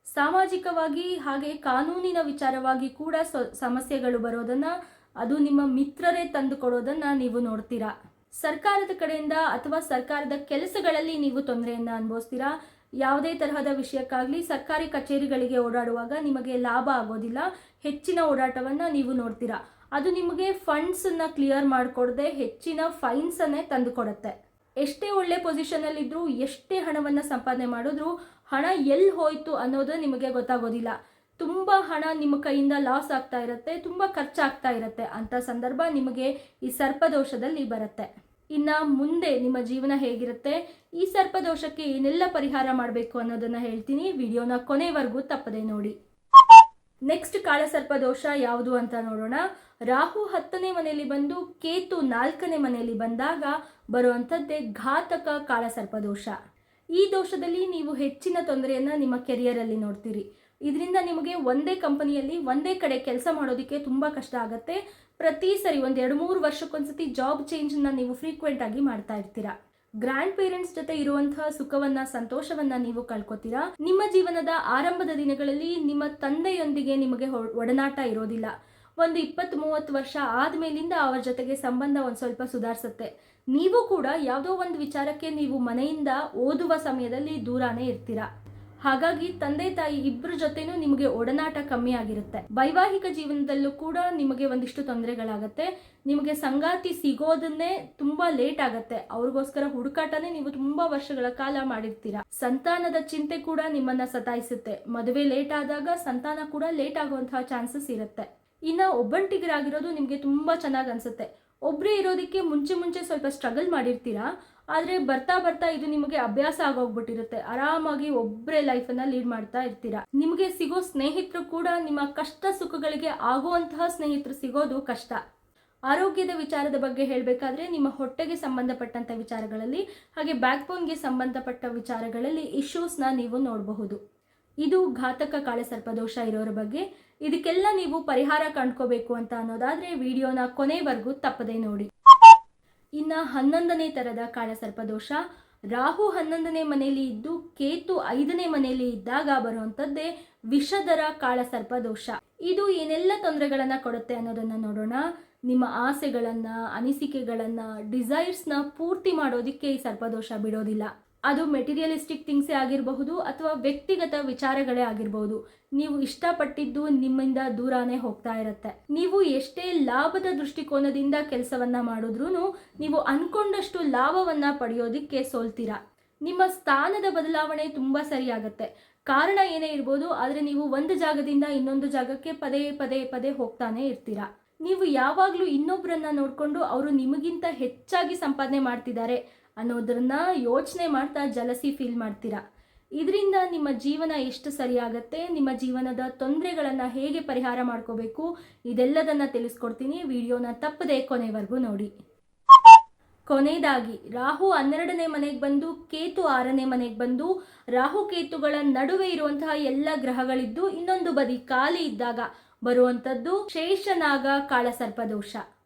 ಸಾಮಾಜಿಕವಾಗಿ ಹಾಗೆ ಕಾನೂನಿನ ವಿಚಾರವಾಗಿ ಕೂಡ ಸಮಸ್ಯೆಗಳು ಬರೋದನ್ನು, ಅದು ನಿಮ್ಮ ಮಿತ್ರರೇ ತಂದು ಕೊಡೋದನ್ನು ನೀವು ನೋಡ್ತೀರಾ. ಸರ್ಕಾರದ ಕಡೆಯಿಂದ ಅಥವಾ ಸರ್ಕಾರದ ಕೆಲಸಗಳಲ್ಲಿ ನೀವು ತೊಂದರೆಯನ್ನು ಅನುಭವಿಸ್ತೀರಾ. ಯಾವುದೇ ತರಹದ ವಿಷಯಕ್ಕಾಗಲಿ ಸರ್ಕಾರಿ ಕಚೇರಿಗಳಿಗೆ ಓಡಾಡುವಾಗ ನಿಮಗೆ ಲಾಭ ಆಗೋದಿಲ್ಲ, ಹೆಚ್ಚಿನ ಓಡಾಟವನ್ನು ನೀವು ನೋಡ್ತೀರಾ. ಅದು ನಿಮಗೆ ಫಂಡ್ಸನ್ನು ಕ್ಲಿಯರ್ ಮಾಡಿಕೊಡದೆ ಹೆಚ್ಚಿನ ಫೈನ್ಸನ್ನೇ ತಂದು ಕೊಡುತ್ತೆ. ಎಷ್ಟೇ ಒಳ್ಳೆ ಪೊಸಿಷನಲ್ಲಿದ್ದರೂ, ಎಷ್ಟೇ ಹಣವನ್ನು ಸಂಪಾದನೆ ಮಾಡಿದ್ರೂ ಹಣ ಎಲ್ಲಿ ಹೋಯಿತು ಅನ್ನೋದು ನಿಮಗೆ ಗೊತ್ತಾಗೋದಿಲ್ಲ. ತುಂಬ ಹಣ ನಿಮ್ಮ ಕೈಯಿಂದ ಲಾಸ್ ಆಗ್ತಾ ಇರುತ್ತೆ, ತುಂಬ ಖರ್ಚಾಗ್ತಾ ಇರುತ್ತೆ. ಅಂಥ ಸಂದರ್ಭ ನಿಮಗೆ ಈ ಸರ್ಪದೋಷದಲ್ಲಿ ಬರುತ್ತೆ. ಇನ್ನು ಮುಂದೆ ನಿಮ್ಮ ಜೀವನ ಹೇಗಿರುತ್ತೆ, ಈ ಸರ್ಪದೋಷಕ್ಕೆ ಏನೆಲ್ಲ ಪರಿಹಾರ ಮಾಡಬೇಕು ಅನ್ನೋದನ್ನು ಹೇಳ್ತೀನಿ. ವಿಡಿಯೋನ ಕೊನೆವರೆಗೂ ತಪ್ಪದೆ ನೋಡಿ. ನೆಕ್ಸ್ಟ್ ಕಾಳಸರ್ಪದೋಷ ಯಾವುದು ಅಂತ ನೋಡೋಣ. ರಾಹು 10ನೇ ಮನೆಯಲ್ಲಿ ಬಂದು ಕೇತು 4ನೇ ಮನೆಯಲ್ಲಿ ಬಂದಾಗ ಬರುವಂಥದ್ದೇ ಘಾತಕ ಕಾಳಸರ್ಪದೋಷ. ಈ ದೋಷದಲ್ಲಿ ನೀವು ಹೆಚ್ಚಿನ ತೊಂದರೆಯನ್ನು ನಿಮ್ಮ ಕೆರಿಯರಲ್ಲಿ ನೋಡ್ತೀರಿ. ಇದರಿಂದ ನಿಮಗೆ ಒಂದೇ ಕಂಪನಿಯಲ್ಲಿ ಒಂದೇ ಕಡೆ ಕೆಲಸ ಮಾಡೋದಕ್ಕೆ ತುಂಬ ಕಷ್ಟ ಆಗುತ್ತೆ. ಪ್ರತಿ ಸರಿ 1-2-3 ವರ್ಷಕ್ಕೊಂದ್ಸತಿ ಜಾಬ್ ಚೇಂಜನ್ನು ನೀವು ಫ್ರೀಕ್ವೆಂಟ್ ಆಗಿ ಮಾಡ್ತಾ ಇರ್ತೀರಾ. ಗ್ರ್ಯಾಂಡ್ ಪೇರೆಂಟ್ಸ್ ಜೊತೆ ಇರುವಂತಹ ಸುಖವನ್ನ, ಸಂತೋಷವನ್ನ ನೀವು ಕಳ್ಕೊತೀರಾ. ನಿಮ್ಮ ಜೀವನದ ಆರಂಭದ ದಿನಗಳಲ್ಲಿ ನಿಮ್ಮ ತಂದೆಯೊಂದಿಗೆ ನಿಮಗೆ ಒಡನಾಟ ಇರೋದಿಲ್ಲ. ಒಂದು 20-30 ವರ್ಷ ಆದ್ಮೇಲಿಂದ ಅವರ ಜೊತೆಗೆ ಸಂಬಂಧ ಒಂದು ಸ್ವಲ್ಪ ಸುಧಾರಿಸುತ್ತೆ. ನೀವು ಕೂಡ ಯಾವುದೋ ಒಂದು ವಿಚಾರಕ್ಕೆ ನೀವು ಮನೆಯಿಂದ ಓದುವ ಸಮಯದಲ್ಲಿ ದೂರಾನೇ ಇರ್ತೀರಾ. ಹಾಗಾಗಿ ತಂದೆ ತಾಯಿ ಇಬ್ಬರ ಜೊತೆನೂ ನಿಮಗೆ ಒಡನಾಟ ಕಮ್ಮಿ ಆಗಿರುತ್ತೆ. ವೈವಾಹಿಕ ಜೀವನದಲ್ಲೂ ಕೂಡ ನಿಮಗೆ ಒಂದಿಷ್ಟು ತೊಂದರೆಗಳಾಗತ್ತೆ. ನಿಮಗೆ ಸಂಗಾತಿ ಸಿಗೋದನ್ನೇ ತುಂಬಾ ಲೇಟ್ ಆಗತ್ತೆ. ಅವ್ರಿಗೋಸ್ಕರ ಹುಡುಕಾಟನೇ ನೀವು ತುಂಬಾ ವರ್ಷಗಳ ಕಾಲ ಮಾಡಿರ್ತೀರಾ. ಸಂತಾನದ ಚಿಂತೆ ಕೂಡ ನಿಮ್ಮನ್ನ ಸತಾಯಿಸುತ್ತೆ. ಮದುವೆ ಲೇಟ್ ಆದಾಗ ಸಂತಾನ ಕೂಡ ಲೇಟ್ ಆಗುವಂತಹ ಚಾನ್ಸಸ್ ಇರುತ್ತೆ. ಇನ್ನು ಒಬ್ಬಂಟಿಗರಾಗಿರೋದು ನಿಮಗೆ ತುಂಬಾ ಚೆನ್ನಾಗಿ ಅನ್ಸುತ್ತೆ. ಒಬ್ಬರೇ ಇರೋದಕ್ಕೆ ಮುಂಚೆ ಸ್ವಲ್ಪ ಸ್ಟ್ರಗಲ್ ಮಾಡಿರ್ತೀರಾ. ಆದರೆ ಬರ್ತಾ ಬರ್ತಾ ಇದು ನಿಮಗೆ ಅಭ್ಯಾಸ ಆಗೋಗ್ಬಿಟ್ಟಿರುತ್ತೆ. ಆರಾಮಾಗಿ ಒಬ್ಬರೇ ಲೈಫನ್ನು ಲೀಡ್ ಮಾಡ್ತಾ ಇರ್ತೀರಾ. ನಿಮಗೆ ಸಿಗೋ ಸ್ನೇಹಿತರು ಕೂಡ ನಿಮ್ಮ ಕಷ್ಟ ಸುಖಗಳಿಗೆ ಆಗುವಂತಹ ಸ್ನೇಹಿತರು ಸಿಗೋದು ಕಷ್ಟ. ಆರೋಗ್ಯದ ವಿಚಾರದ ಬಗ್ಗೆ ಹೇಳಬೇಕಾದ್ರೆ ನಿಮ್ಮ ಹೊಟ್ಟೆಗೆ ಸಂಬಂಧಪಟ್ಟಂಥ ವಿಚಾರಗಳಲ್ಲಿ ಹಾಗೆ ಬ್ಯಾಕ್ ಬೋನ್ಗೆ ಸಂಬಂಧಪಟ್ಟ ವಿಚಾರಗಳಲ್ಲಿ ಇಶ್ಯೂಸ್ನ ನೀವು ನೋಡಬಹುದು. ಇದು ಘಾತಕ ಕಾಳಸರ್ಪದೋಷ ಇರೋರ ಬಗ್ಗೆ. ಇದಕ್ಕೆಲ್ಲ ನೀವು ಪರಿಹಾರ ಕಂಡ್ಕೋಬೇಕು ಅಂತ ಅನ್ನೋದಾದ್ರೆ ವಿಡಿಯೋನ ಕೊನೆವರೆಗೂ ತಪ್ಪದೆ ನೋಡಿ. ಇನ್ನು 11ನೇ ತರದ ಕಾಳಸರ್ಪದೋಷ. ರಾಹು 11ನೇ ಮನೆಯಲ್ಲಿ ಇದ್ದು ಕೇತು 5ನೇ ಮನೆಯಲ್ಲಿ ಇದ್ದಾಗ ಬರುವಂಥದ್ದೇ ವಿಷಧರ ಕಾಳಸರ್ಪದೋಷ. ಇದು ಏನೆಲ್ಲ ತೊಂದರೆಗಳನ್ನ ಕೊಡುತ್ತೆ ಅನ್ನೋದನ್ನ ನೋಡೋಣ. ನಿಮ್ಮ ಆಸೆಗಳನ್ನ, ಅನಿಸಿಕೆಗಳನ್ನ, ಡಿಸೈರ್ಸ್ನ ಪೂರ್ತಿ ಮಾಡೋದಿಕ್ಕೆ ಈ ಸರ್ಪದೋಷ ಬಿಡೋದಿಲ್ಲ. ಅದು ಮೆಟೀರಿಯಲಿಸ್ಟಿಕ್ ಥಿಂಗ್ಸೇ ಆಗಿರಬಹುದು ಅಥವಾ ವ್ಯಕ್ತಿಗತ ವಿಚಾರಗಳೇ ಆಗಿರಬಹುದು. ನೀವು ಇಷ್ಟಪಟ್ಟಿದ್ದು ನಿಮ್ಮಿಂದ ದೂರಾನೇ ಹೋಗ್ತಾ ಇರುತ್ತೆ. ನೀವು ಎಷ್ಟೇ ಲಾಭದ ದೃಷ್ಟಿಕೋನದಿಂದ ಕೆಲಸವನ್ನ ಮಾಡಿದ್ರೂ ನೀವು ಅನ್ಕೊಂಡಷ್ಟು ಲಾಭವನ್ನ ಪಡೆಯೋದಿಕ್ಕೆ ಸೋಲ್ತೀರಾ. ನಿಮ್ಮ ಸ್ಥಾನದ ಬದಲಾವಣೆ ತುಂಬಾ ಸರಿಯಾಗತ್ತೆ. ಕಾರಣ ಏನೇ ಇರ್ಬೋದು, ಆದರೆ ನೀವು ಒಂದು ಜಾಗದಿಂದ ಇನ್ನೊಂದು ಜಾಗಕ್ಕೆ ಪದೇ ಹೋಗ್ತಾನೆ ಇರ್ತೀರಾ. ನೀವು ಯಾವಾಗಲೂ ಇನ್ನೊಬ್ಬರನ್ನ ನೋಡಿಕೊಂಡು ಅವರು ನಿಮಗಿಂತ ಹೆಚ್ಚಾಗಿ ಸಂಪಾದನೆ ಮಾಡ್ತಿದ್ದಾರೆ ಅನ್ನೋದನ್ನ ಯೋಚನೆ ಮಾಡ್ತಾ ಜಲಸಿ ಫೀಲ್ ಮಾಡ್ತೀರಾ. ಇದರಿಂದ ನಿಮ್ಮ ಜೀವನ ಎಷ್ಟು ಸರಿಯಾಗತ್ತೆ, ನಿಮ್ಮ ಜೀವನದ ತೊಂದರೆಗಳನ್ನು ಹೇಗೆ ಪರಿಹಾರ ಮಾಡ್ಕೋಬೇಕು, ಇದೆಲ್ಲದನ್ನ ತಿಳಿಸ್ಕೊಡ್ತೀನಿ. ವಿಡಿಯೋನ ತಪ್ಪದೆ ಕೊನೆವರೆಗೂ ನೋಡಿ. ಕೊನೆಯದಾಗಿ ರಾಹು 12ನೇ ಮನೆಗೆ ಬಂದು ಕೇತು 6ನೇ ಮನೆಗೆ ಬಂದು ರಾಹು ಕೇತುಗಳ ನಡುವೆ ಇರುವಂತಹ ಎಲ್ಲ ಗ್ರಹಗಳಿದ್ದು ಇನ್ನೊಂದು ಬದಿ ಖಾಲಿ ಇದ್ದಾಗ ಬರುವಂಥದ್ದು ಶೇಷನಾಗ ಕಾಳಸರ್ಪದೋಷ.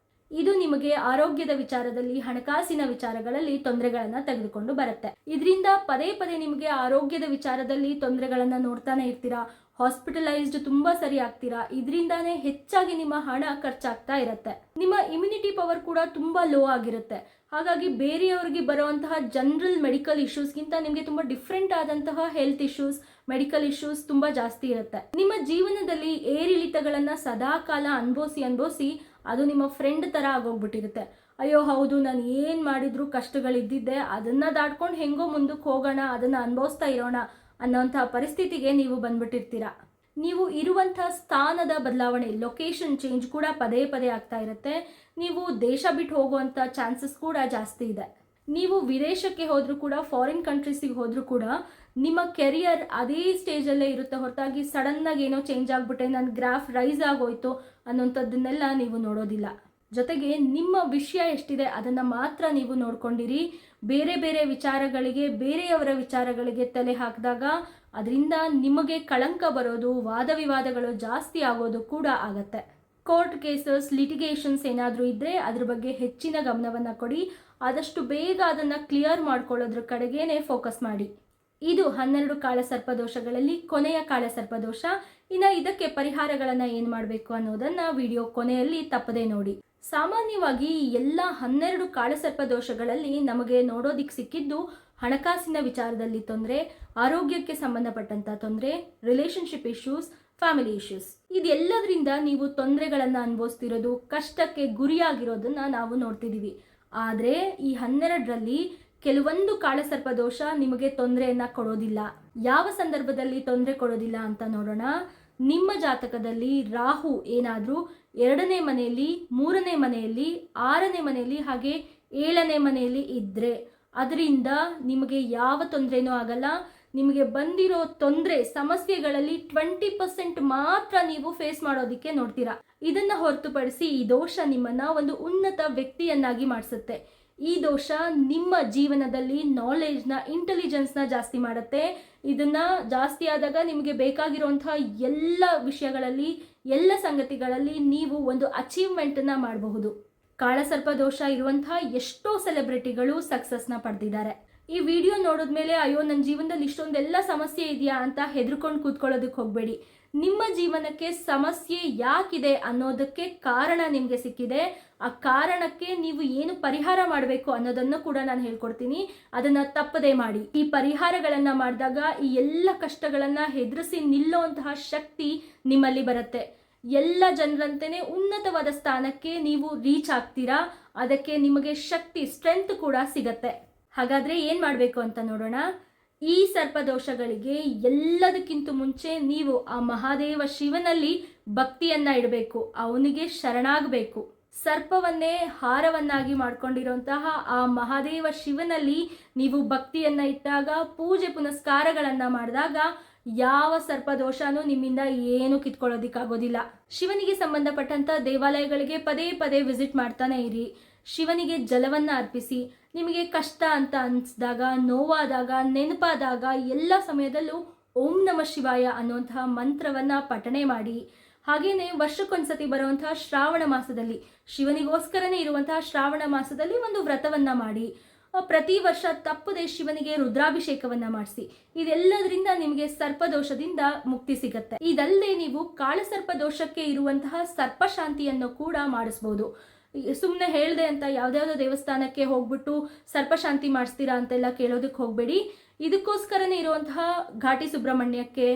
ಇದು ನಿಮಗೆ ಆರೋಗ್ಯದ ವಿಚಾರದಲ್ಲಿ, ಹಣಕಾಸಿನ ವಿಚಾರಗಳಲ್ಲಿ ತೊಂದರೆಗಳನ್ನ ತೆಗೆದುಕೊಂಡು ಬರುತ್ತೆ. ಇದರಿಂದ ಪದೇ ನಿಮಗೆ ಆರೋಗ್ಯದ ವಿಚಾರದಲ್ಲಿ ತೊಂದರೆಗಳನ್ನ ನೋಡ್ತಾನೆ ಇರ್ತೀರಾ. ಹಾಸ್ಪಿಟಲೈಸ್ಡ್ ತುಂಬಾ ಸರಿ ಆಗ್ತೀರಾ. ಇದರಿಂದಾನೇ ಹೆಚ್ಚಾಗಿ ನಿಮ್ಮ ಹಣ ಖರ್ಚಾಗ್ತಾ ಇರುತ್ತೆ. ನಿಮ್ಮ ಇಮ್ಯುನಿಟಿ ಪವರ್ ಕೂಡ ತುಂಬಾ ಲೋ ಆಗಿರುತ್ತೆ. ಹಾಗಾಗಿ ಬೇರೆಯವರಿಗೆ ಬರುವಂತಹ ಜನರಲ್ ಮೆಡಿಕಲ್ ಇಶ್ಯೂಸ್ಗಿಂತ ನಿಮಗೆ ತುಂಬಾ ಡಿಫ್ರೆಂಟ್ ಆದಂತಹ ಹೆಲ್ತ್ ಇಶ್ಯೂಸ್, ಮೆಡಿಕಲ್ ಇಶ್ಯೂಸ್ ತುಂಬಾ ಜಾಸ್ತಿ ಇರುತ್ತೆ. ನಿಮ್ಮ ಜೀವನದಲ್ಲಿ ಏರಿಳಿತಗಳನ್ನ ಸದಾ ಕಾಲ ಅನುಭವಿಸಿ ಅದು ನಿಮ್ಮ ಫ್ರೆಂಡ್ ತರ ಆಗೋಗ್ಬಿಟ್ಟಿರುತ್ತೆ. ಅಯ್ಯೋ ಹೌದು, ನಾನು ಏನು ಮಾಡಿದ್ರು ಕಷ್ಟಗಳಿದ್ದಿದ್ದೆ, ಅದನ್ನ ದಾಟ್ಕೊಂಡು ಹೆಂಗೋ ಮುಂದಕ್ಕೆ ಹೋಗೋಣ, ಅದನ್ನ ಅನುಭವಿಸ್ತಾ ಇರೋಣ ಅನ್ನೋಂಥ ಪರಿಸ್ಥಿತಿಗೆ ನೀವು ಬಂದ್ಬಿಟ್ಟಿರ್ತೀರಾ. ನೀವು ಇರುವಂತಹ ಸ್ಥಾನದ ಬದಲಾವಣೆ, ಲೊಕೇಶನ್ ಚೇಂಜ್ ಕೂಡ ಪದೇ ಆಗ್ತಾ ಇರುತ್ತೆ. ನೀವು ದೇಶ ಬಿಟ್ಟು ಹೋಗುವಂಥ ಚಾನ್ಸಸ್ ಕೂಡ ಜಾಸ್ತಿ ಇದೆ. ನೀವು ವಿದೇಶಕ್ಕೆ ಹೋದ್ರೂ ಕೂಡ, ಫಾರಿನ್ ಕಂಟ್ರೀಸಿಗೆ ಹೋದ್ರೂ ಕೂಡ ನಿಮ್ಮ ಕೆರಿಯರ್ ಅದೇ ಸ್ಟೇಜಲ್ಲೇ ಇರುತ್ತೆ ಹೊರತಾಗಿ ಸಡನ್ನಾಗಿ ಏನೋ ಚೇಂಜ್ ಆಗಿಬಿಟ್ಟೆ, ನನ್ನ ಗ್ರಾಫ್ ರೈಸ್ ಆಗೋಯ್ತು ಅನ್ನೋಂಥದ್ದನ್ನೆಲ್ಲ ನೀವು ನೋಡೋದಿಲ್ಲ. ಜೊತೆಗೆ ನಿಮ್ಮ ವಿಷಯ ಎಷ್ಟಿದೆ ಅದನ್ನು ಮಾತ್ರ ನೀವು ನೋಡ್ಕೊಂಡಿರಿ. ಬೇರೆ ವಿಚಾರಗಳಿಗೆ, ಬೇರೆಯವರ ವಿಚಾರಗಳಿಗೆ ತಲೆ ಹಾಕಿದಾಗ ಅದರಿಂದ ನಿಮಗೆ ಕಳಂಕ ಬರೋದು, ವಾದ ವಿವಾದಗಳು ಜಾಸ್ತಿ ಆಗೋದು ಕೂಡ ಆಗತ್ತೆ. ಕೋರ್ಟ್ ಕೇಸಸ್, ಲಿಟಿಗೇಷನ್ಸ್ ಏನಾದರೂ ಇದ್ದರೆ ಅದ್ರ ಬಗ್ಗೆ ಹೆಚ್ಚಿನ ಗಮನವನ್ನು ಕೊಡಿ. ಆದಷ್ಟು ಬೇಗ ಅದನ್ನು ಕ್ಲಿಯರ್ ಮಾಡ್ಕೊಳ್ಳೋದ್ರ ಕಡೆಗೇನೆ ಫೋಕಸ್ ಮಾಡಿ. ಇದು 12 ಕಾಳಸರ್ಪದೋಷಗಳಲ್ಲಿ ಕೊನೆಯ ಕಾಳಸರ್ಪದೋಷ. ಇನ್ನು ಇದಕ್ಕೆ ಪರಿಹಾರಗಳನ್ನು ಏನು ಮಾಡಬೇಕು ಅನ್ನೋದನ್ನ ವಿಡಿಯೋ ಕೊನೆಯಲ್ಲಿ ತಪ್ಪದೇ ನೋಡಿ. ಸಾಮಾನ್ಯವಾಗಿ ಎಲ್ಲ 12 ಕಾಳಸರ್ಪದೋಷಗಳಲ್ಲಿ ನಮಗೆ ನೋಡೋದಿಕ್ಕೆ ಸಿಕ್ಕಿದ್ದು ಹಣಕಾಸಿನ ವಿಚಾರದಲ್ಲಿ ತೊಂದರೆ, ಆರೋಗ್ಯಕ್ಕೆ ಸಂಬಂಧಪಟ್ಟಂತ ತೊಂದರೆ, ರಿಲೇಶನ್ಶಿಪ್ ಇಶ್ಯೂಸ್, ಫ್ಯಾಮಿಲಿ ಇಶ್ಯೂಸ್. ಇದೆಲ್ಲದರಿಂದ ನೀವು ತೊಂದರೆಗಳನ್ನು ಅನುಭವಿಸ್ತಿರೋದು, ಕಷ್ಟಕ್ಕೆ ಗುರಿಯಾಗಿರೋದನ್ನ ನಾವು ನೋಡ್ತಿದ್ದೀವಿ. ಆದರೆ ಈ 12ರಲ್ಲಿ ಕೆಲವೊಂದು ಕಾಳಸರ್ಪದೋಷ ನಿಮಗೆ ತೊಂದರೆಯನ್ನ ಕೊಡೋದಿಲ್ಲ. ಯಾವ ಸಂದರ್ಭದಲ್ಲಿ ತೊಂದರೆ ಕೊಡೋದಿಲ್ಲ ಅಂತ ನೋಡೋಣ. ನಿಮ್ಮ ಜಾತಕದಲ್ಲಿ ರಾಹು ಏನಾದರೂ 2ನೇ ಮನೆಯಲ್ಲಿ, 3ನೇ ಮನೆಯಲ್ಲಿ, 6ನೇ ಮನೆಯಲ್ಲಿ ಹಾಗೆ 7ನೇ ಮನೆಯಲ್ಲಿ ಇದ್ದರೆ ಅದರಿಂದ ನಿಮಗೆ ಯಾವ ತೊಂದರೆನೂ ಆಗಲ್ಲ. ನಿಮಗೆ ಬಂದಿರೋ ತೊಂದರೆ ಸಮಸ್ಯೆಗಳಲ್ಲಿ 20% ಮಾತ್ರ ನೀವು ಫೇಸ್ ಮಾಡೋದಕ್ಕೆ ನೋಡ್ತೀರಾ. ಇದನ್ನ ಹೊರತುಪಡಿಸಿ ಈ ದೋಷ ನಿಮ್ಮನ್ನ ಒಂದು ಉನ್ನತ ವ್ಯಕ್ತಿಯನ್ನಾಗಿ ಮಾಡಿಸುತ್ತೆ. ಈ ದೋಷ ನಿಮ್ಮ ಜೀವನದಲ್ಲಿ ನಾಲೆಡ್ಜ್ನ, ಇಂಟೆಲಿಜೆನ್ಸ್ನ ಜಾಸ್ತಿ ಮಾಡುತ್ತೆ. ಇದನ್ನ ಜಾಸ್ತಿ ಆದಾಗ ನಿಮಗೆ ಬೇಕಾಗಿರುವಂತಹ ಎಲ್ಲ ವಿಷಯಗಳಲ್ಲಿ, ಎಲ್ಲ ಸಂಗತಿಗಳಲ್ಲಿ ನೀವು ಒಂದು ಅಚೀವ್ಮೆಂಟನ್ನು ಮಾಡಬಹುದು. ಕಾಳಸರ್ಪ ದೋಷ ಇರುವಂತಹ ಎಷ್ಟೋ ಸೆಲೆಬ್ರಿಟಿಗಳು ಸಕ್ಸಸ್ನ ಪಡೆದಿದ್ದಾರೆ. ಈ ವಿಡಿಯೋ ನೋಡಿದ್ಮೇಲೆ ಅಯ್ಯೋ ನನ್ನ ಜೀವನದಲ್ಲಿ ಇಷ್ಟೊಂದೆಲ್ಲ ಸಮಸ್ಯೆ ಇದೆಯಾ ಅಂತ ಹೆದರ್ಕೊಂಡು ಕೂತ್ಕೊಳ್ಳೋದಕ್ಕೆ ಹೋಗಬೇಡಿ. ನಿಮ್ಮ ಜೀವನಕ್ಕೆ ಸಮಸ್ಯೆ ಯಾಕಿದೆ ಅನ್ನೋದಕ್ಕೆ ಕಾರಣ ನಿಮಗೆ ಸಿಕ್ಕಿದೆ. ಆ ಕಾರಣಕ್ಕೆ ನೀವು ಏನು ಪರಿಹಾರ ಮಾಡಬೇಕು ಅನ್ನೋದನ್ನು ಕೂಡ ನಾನು ಹೇಳ್ಕೊಡ್ತೀನಿ. ಅದನ್ನ ತಪ್ಪದೇ ಮಾಡಿ. ಈ ಪರಿಹಾರಗಳನ್ನ ಮಾಡಿದಾಗ ಈ ಎಲ್ಲ ಕಷ್ಟಗಳನ್ನ ಹೆದರಿಸಿ ನಿಲ್ಲುವಂತಹ ಶಕ್ತಿ ನಿಮ್ಮಲ್ಲಿ ಬರುತ್ತೆ. ಎಲ್ಲ ಜನರಂತೆಯೇ ಉನ್ನತವಾದ ಸ್ಥಾನಕ್ಕೆ ನೀವು ರೀಚ್ ಆಗ್ತೀರಾ. ಅದಕ್ಕೆ ನಿಮಗೆ ಶಕ್ತಿ, ಸ್ಟ್ರೆಂತ್ ಕೂಡ ಸಿಗತ್ತೆ. ಹಾಗಾದ್ರೆ ಏನ್ ಮಾಡಬೇಕು ಅಂತ ನೋಡೋಣ. ಈ ಸರ್ಪದೋಷಗಳಿಗೆ ಎಲ್ಲದಕ್ಕಿಂತ ಮುಂಚೆ ನೀವು ಆ ಮಹಾದೇವ ಶಿವನಲ್ಲಿ ಭಕ್ತಿಯನ್ನ ಇಡಬೇಕು, ಅವನಿಗೆ ಶರಣಾಗಬೇಕು. ಸರ್ಪವನ್ನೇ ಹಾರವನ್ನಾಗಿ ಮಾಡ್ಕೊಂಡಿರುವಂತಹ ಆ ಮಹಾದೇವ ಶಿವನಲ್ಲಿ ನೀವು ಭಕ್ತಿಯನ್ನ ಇಟ್ಟಾಗ, ಪೂಜೆ ಪುನಸ್ಕಾರಗಳನ್ನ ಮಾಡಿದಾಗ ಯಾವ ಸರ್ಪದೋಷನೂ ನಿಮ್ಮಿಂದ ಏನು ಕಿತ್ಕೊಳ್ಳೋದಿಕ್ಕಾಗೋದಿಲ್ಲ. ಶಿವನಿಗೆ ಸಂಬಂಧಪಟ್ಟಂತ ದೇವಾಲಯಗಳಿಗೆ ಪದೇ ಪದೇ ವಿಸಿಟ್ ಮಾಡ್ತಾನೆ ಇರಿ. ಶಿವನಿಗೆ ಜಲವನ್ನ ಅರ್ಪಿಸಿ. ನಿಮಗೆ ಕಷ್ಟ ಅಂತ ಅನಿಸಿದಾಗ, ನೋವಾದಾಗ, ನೆನಪಾದಾಗ ಎಲ್ಲ ಸಮಯದಲ್ಲೂ ಓಂ ನಮ ಶಿವಾಯ ಅನ್ನುವಂತಹ ಮಂತ್ರವನ್ನ ಪಠಣೆ ಮಾಡಿ. ಹಾಗೇನೆ ವರ್ಷಕ್ಕೊಂದ್ಸತಿ ಬರುವಂತಹ ಶ್ರಾವಣ ಮಾಸದಲ್ಲಿ, ಶಿವನಿಗೋಸ್ಕರನೇ ಇರುವಂತಹ ಶ್ರಾವಣ ಮಾಸದಲ್ಲಿ ಒಂದು ವ್ರತವನ್ನ ಮಾಡಿ. ಪ್ರತಿ ವರ್ಷ ತಪ್ಪದೆ ಶಿವನಿಗೆ ರುದ್ರಾಭಿಷೇಕವನ್ನ ಮಾಡಿಸಿ. ಇದೆಲ್ಲದರಿಂದ ನಿಮಗೆ ಸರ್ಪದೋಷದಿಂದ ಮುಕ್ತಿ ಸಿಗತ್ತೆ. ಇದಲ್ಲದೆ ನೀವು ಕಾಳಸರ್ಪದೋಷಕ್ಕೆ ಇರುವಂತಹ ಸರ್ಪಶಾಂತಿಯನ್ನು ಕೂಡ ಮಾಡಿಸ್ಬೋದು. ಸುಮ್ಮನೆ ಹೇಳ್ದೆ ಅಂತ ಯಾವ್ದಾವ್ದೋ ದೇವಸ್ಥಾನಕ್ಕೆ ಹೋಗ್ಬಿಟ್ಟು ಸರ್ಪಶಾಂತಿ ಮಾಡಿಸ್ತೀರಾ ಅಂತೆಲ್ಲ ಕೇಳೋದಕ್ಕೆ ಹೋಗಬೇಡಿ. ಇದಕ್ಕೋಸ್ಕರನೇ ಇರುವಂತಹ ಘಾಟಿ ಸುಬ್ರಹ್ಮಣ್ಯಕ್ಕೆ,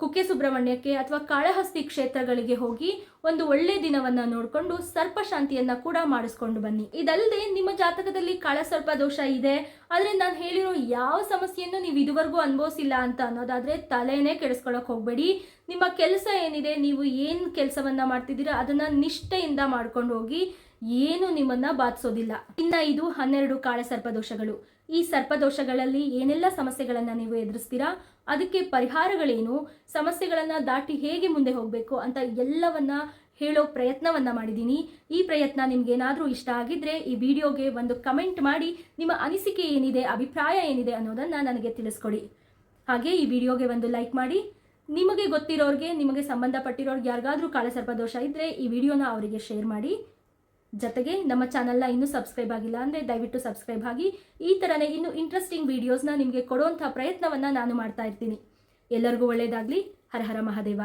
ಕುಕ್ಕೆ ಸುಬ್ರಹ್ಮಣ್ಯಕ್ಕೆ ಅಥವಾ ಕಾಳಹಸ್ತಿ ಕ್ಷೇತ್ರಗಳಿಗೆ ಹೋಗಿ ಒಂದು ಒಳ್ಳೆ ದಿನವನ್ನ ನೋಡಿಕೊಂಡು ಸರ್ಪಶಾಂತಿಯನ್ನ ಕೂಡ ಮಾಡಿಸ್ಕೊಂಡು ಬನ್ನಿ. ಇದಲ್ಲದೆ ನಿಮ್ಮ ಜಾತಕದಲ್ಲಿ ಕಾಳಸರ್ಪ ದೋಷ ಇದೆ, ಆದ್ರೆ ನಾನು ಹೇಳಿರೋ ಯಾವ ಸಮಸ್ಯೆಯನ್ನು ನೀವು ಇದುವರೆಗೂ ಅನುಭವಿಸಿಲ್ಲ ಅಂತ ಅನ್ನೋದಾದ್ರೆ ತಲೆನೇ ಕೆಡಿಸ್ಕೊಳಕ್ ಹೋಗ್ಬೇಡಿ. ನಿಮ್ಮ ಕೆಲಸ ಏನಿದೆ, ನೀವು ಏನು ಕೆಲಸವನ್ನ ಮಾಡ್ತಿದ್ದೀರಾ ಅದನ್ನ ನಿಷ್ಠೆಯಿಂದ ಮಾಡ್ಕೊಂಡು ಹೋಗಿ. ಏನು ನಿಮ್ಮನ್ನ ಬಾಧಿಸೋದಿಲ್ಲ. ಇನ್ನ ಇದು 12 ಕಾಳಸರ್ಪದೋಷಗಳು. ಈ ಸರ್ಪದೋಷಗಳಲ್ಲಿ ಏನೆಲ್ಲ ಸಮಸ್ಯೆಗಳನ್ನ ನೀವು ಎದುರಿಸ್ತೀರಾ, ಅದಕ್ಕೆ ಪರಿಹಾರಗಳೇನು, ಸಮಸ್ಯೆಗಳನ್ನ ದಾಟಿ ಹೇಗೆ ಮುಂದೆ ಹೋಗಬೇಕು ಅಂತ ಎಲ್ಲವನ್ನ ಹೇಳೋ ಪ್ರಯತ್ನವನ್ನ ಮಾಡಿದ್ದೀನಿ. ಈ ಪ್ರಯತ್ನ ನಿಮ್ಗೇನಾದ್ರೂ ಇಷ್ಟ ಆಗಿದ್ರೆ ಈ ವಿಡಿಯೋಗೆ ಒಂದು ಕಮೆಂಟ್ ಮಾಡಿ ನಿಮ್ಮ ಅನಿಸಿಕೆ ಏನಿದೆ, ಅಭಿಪ್ರಾಯ ಏನಿದೆ ಅನ್ನೋದನ್ನ ನನಗೆ ತಿಳಿಸ್ಕೊಡಿ. ಹಾಗೆ ಈ ವಿಡಿಯೋಗೆ ಒಂದು ಲೈಕ್ ಮಾಡಿ. ನಿಮಗೆ ಗೊತ್ತಿರೋರಿಗೆ, ನಿಮಗೆ ಸಂಬಂಧಪಟ್ಟಿರೋರ್ಗೆ ಯಾರಿಗಾದ್ರೂ ಕಾಳಸರ್ಪದೋಷ ಇದ್ರೆ ಈ ವಿಡಿಯೋನ ಅವರಿಗೆ ಶೇರ್ ಮಾಡಿ. ಜೊತೆಗೆ ನಮ್ಮ ಚಾನಲ್ನ ಇನ್ನೂ ಸಬ್ಸ್ಕ್ರೈಬ್ ಆಗಿಲ್ಲ ಅಂದರೆ ದಯವಿಟ್ಟು ಸಬ್ಸ್ಕ್ರೈಬ್ ಆಗಿ. ಈ ಥರನೇ ಇನ್ನೂ ಇಂಟ್ರೆಸ್ಟಿಂಗ್ ವಿಡಿಯೋಸ್ನ ನಿಮಗೆ ಕೊಡುವಂಥ ಪ್ರಯತ್ನವನ್ನು ನಾನು ಮಾಡ್ತಾ ಇರ್ತೀನಿ. ಎಲ್ಲರಿಗೂ ಒಳ್ಳೆಯದಾಗಲಿ. ಹರ ಹರ ಮಹಾದೇವ.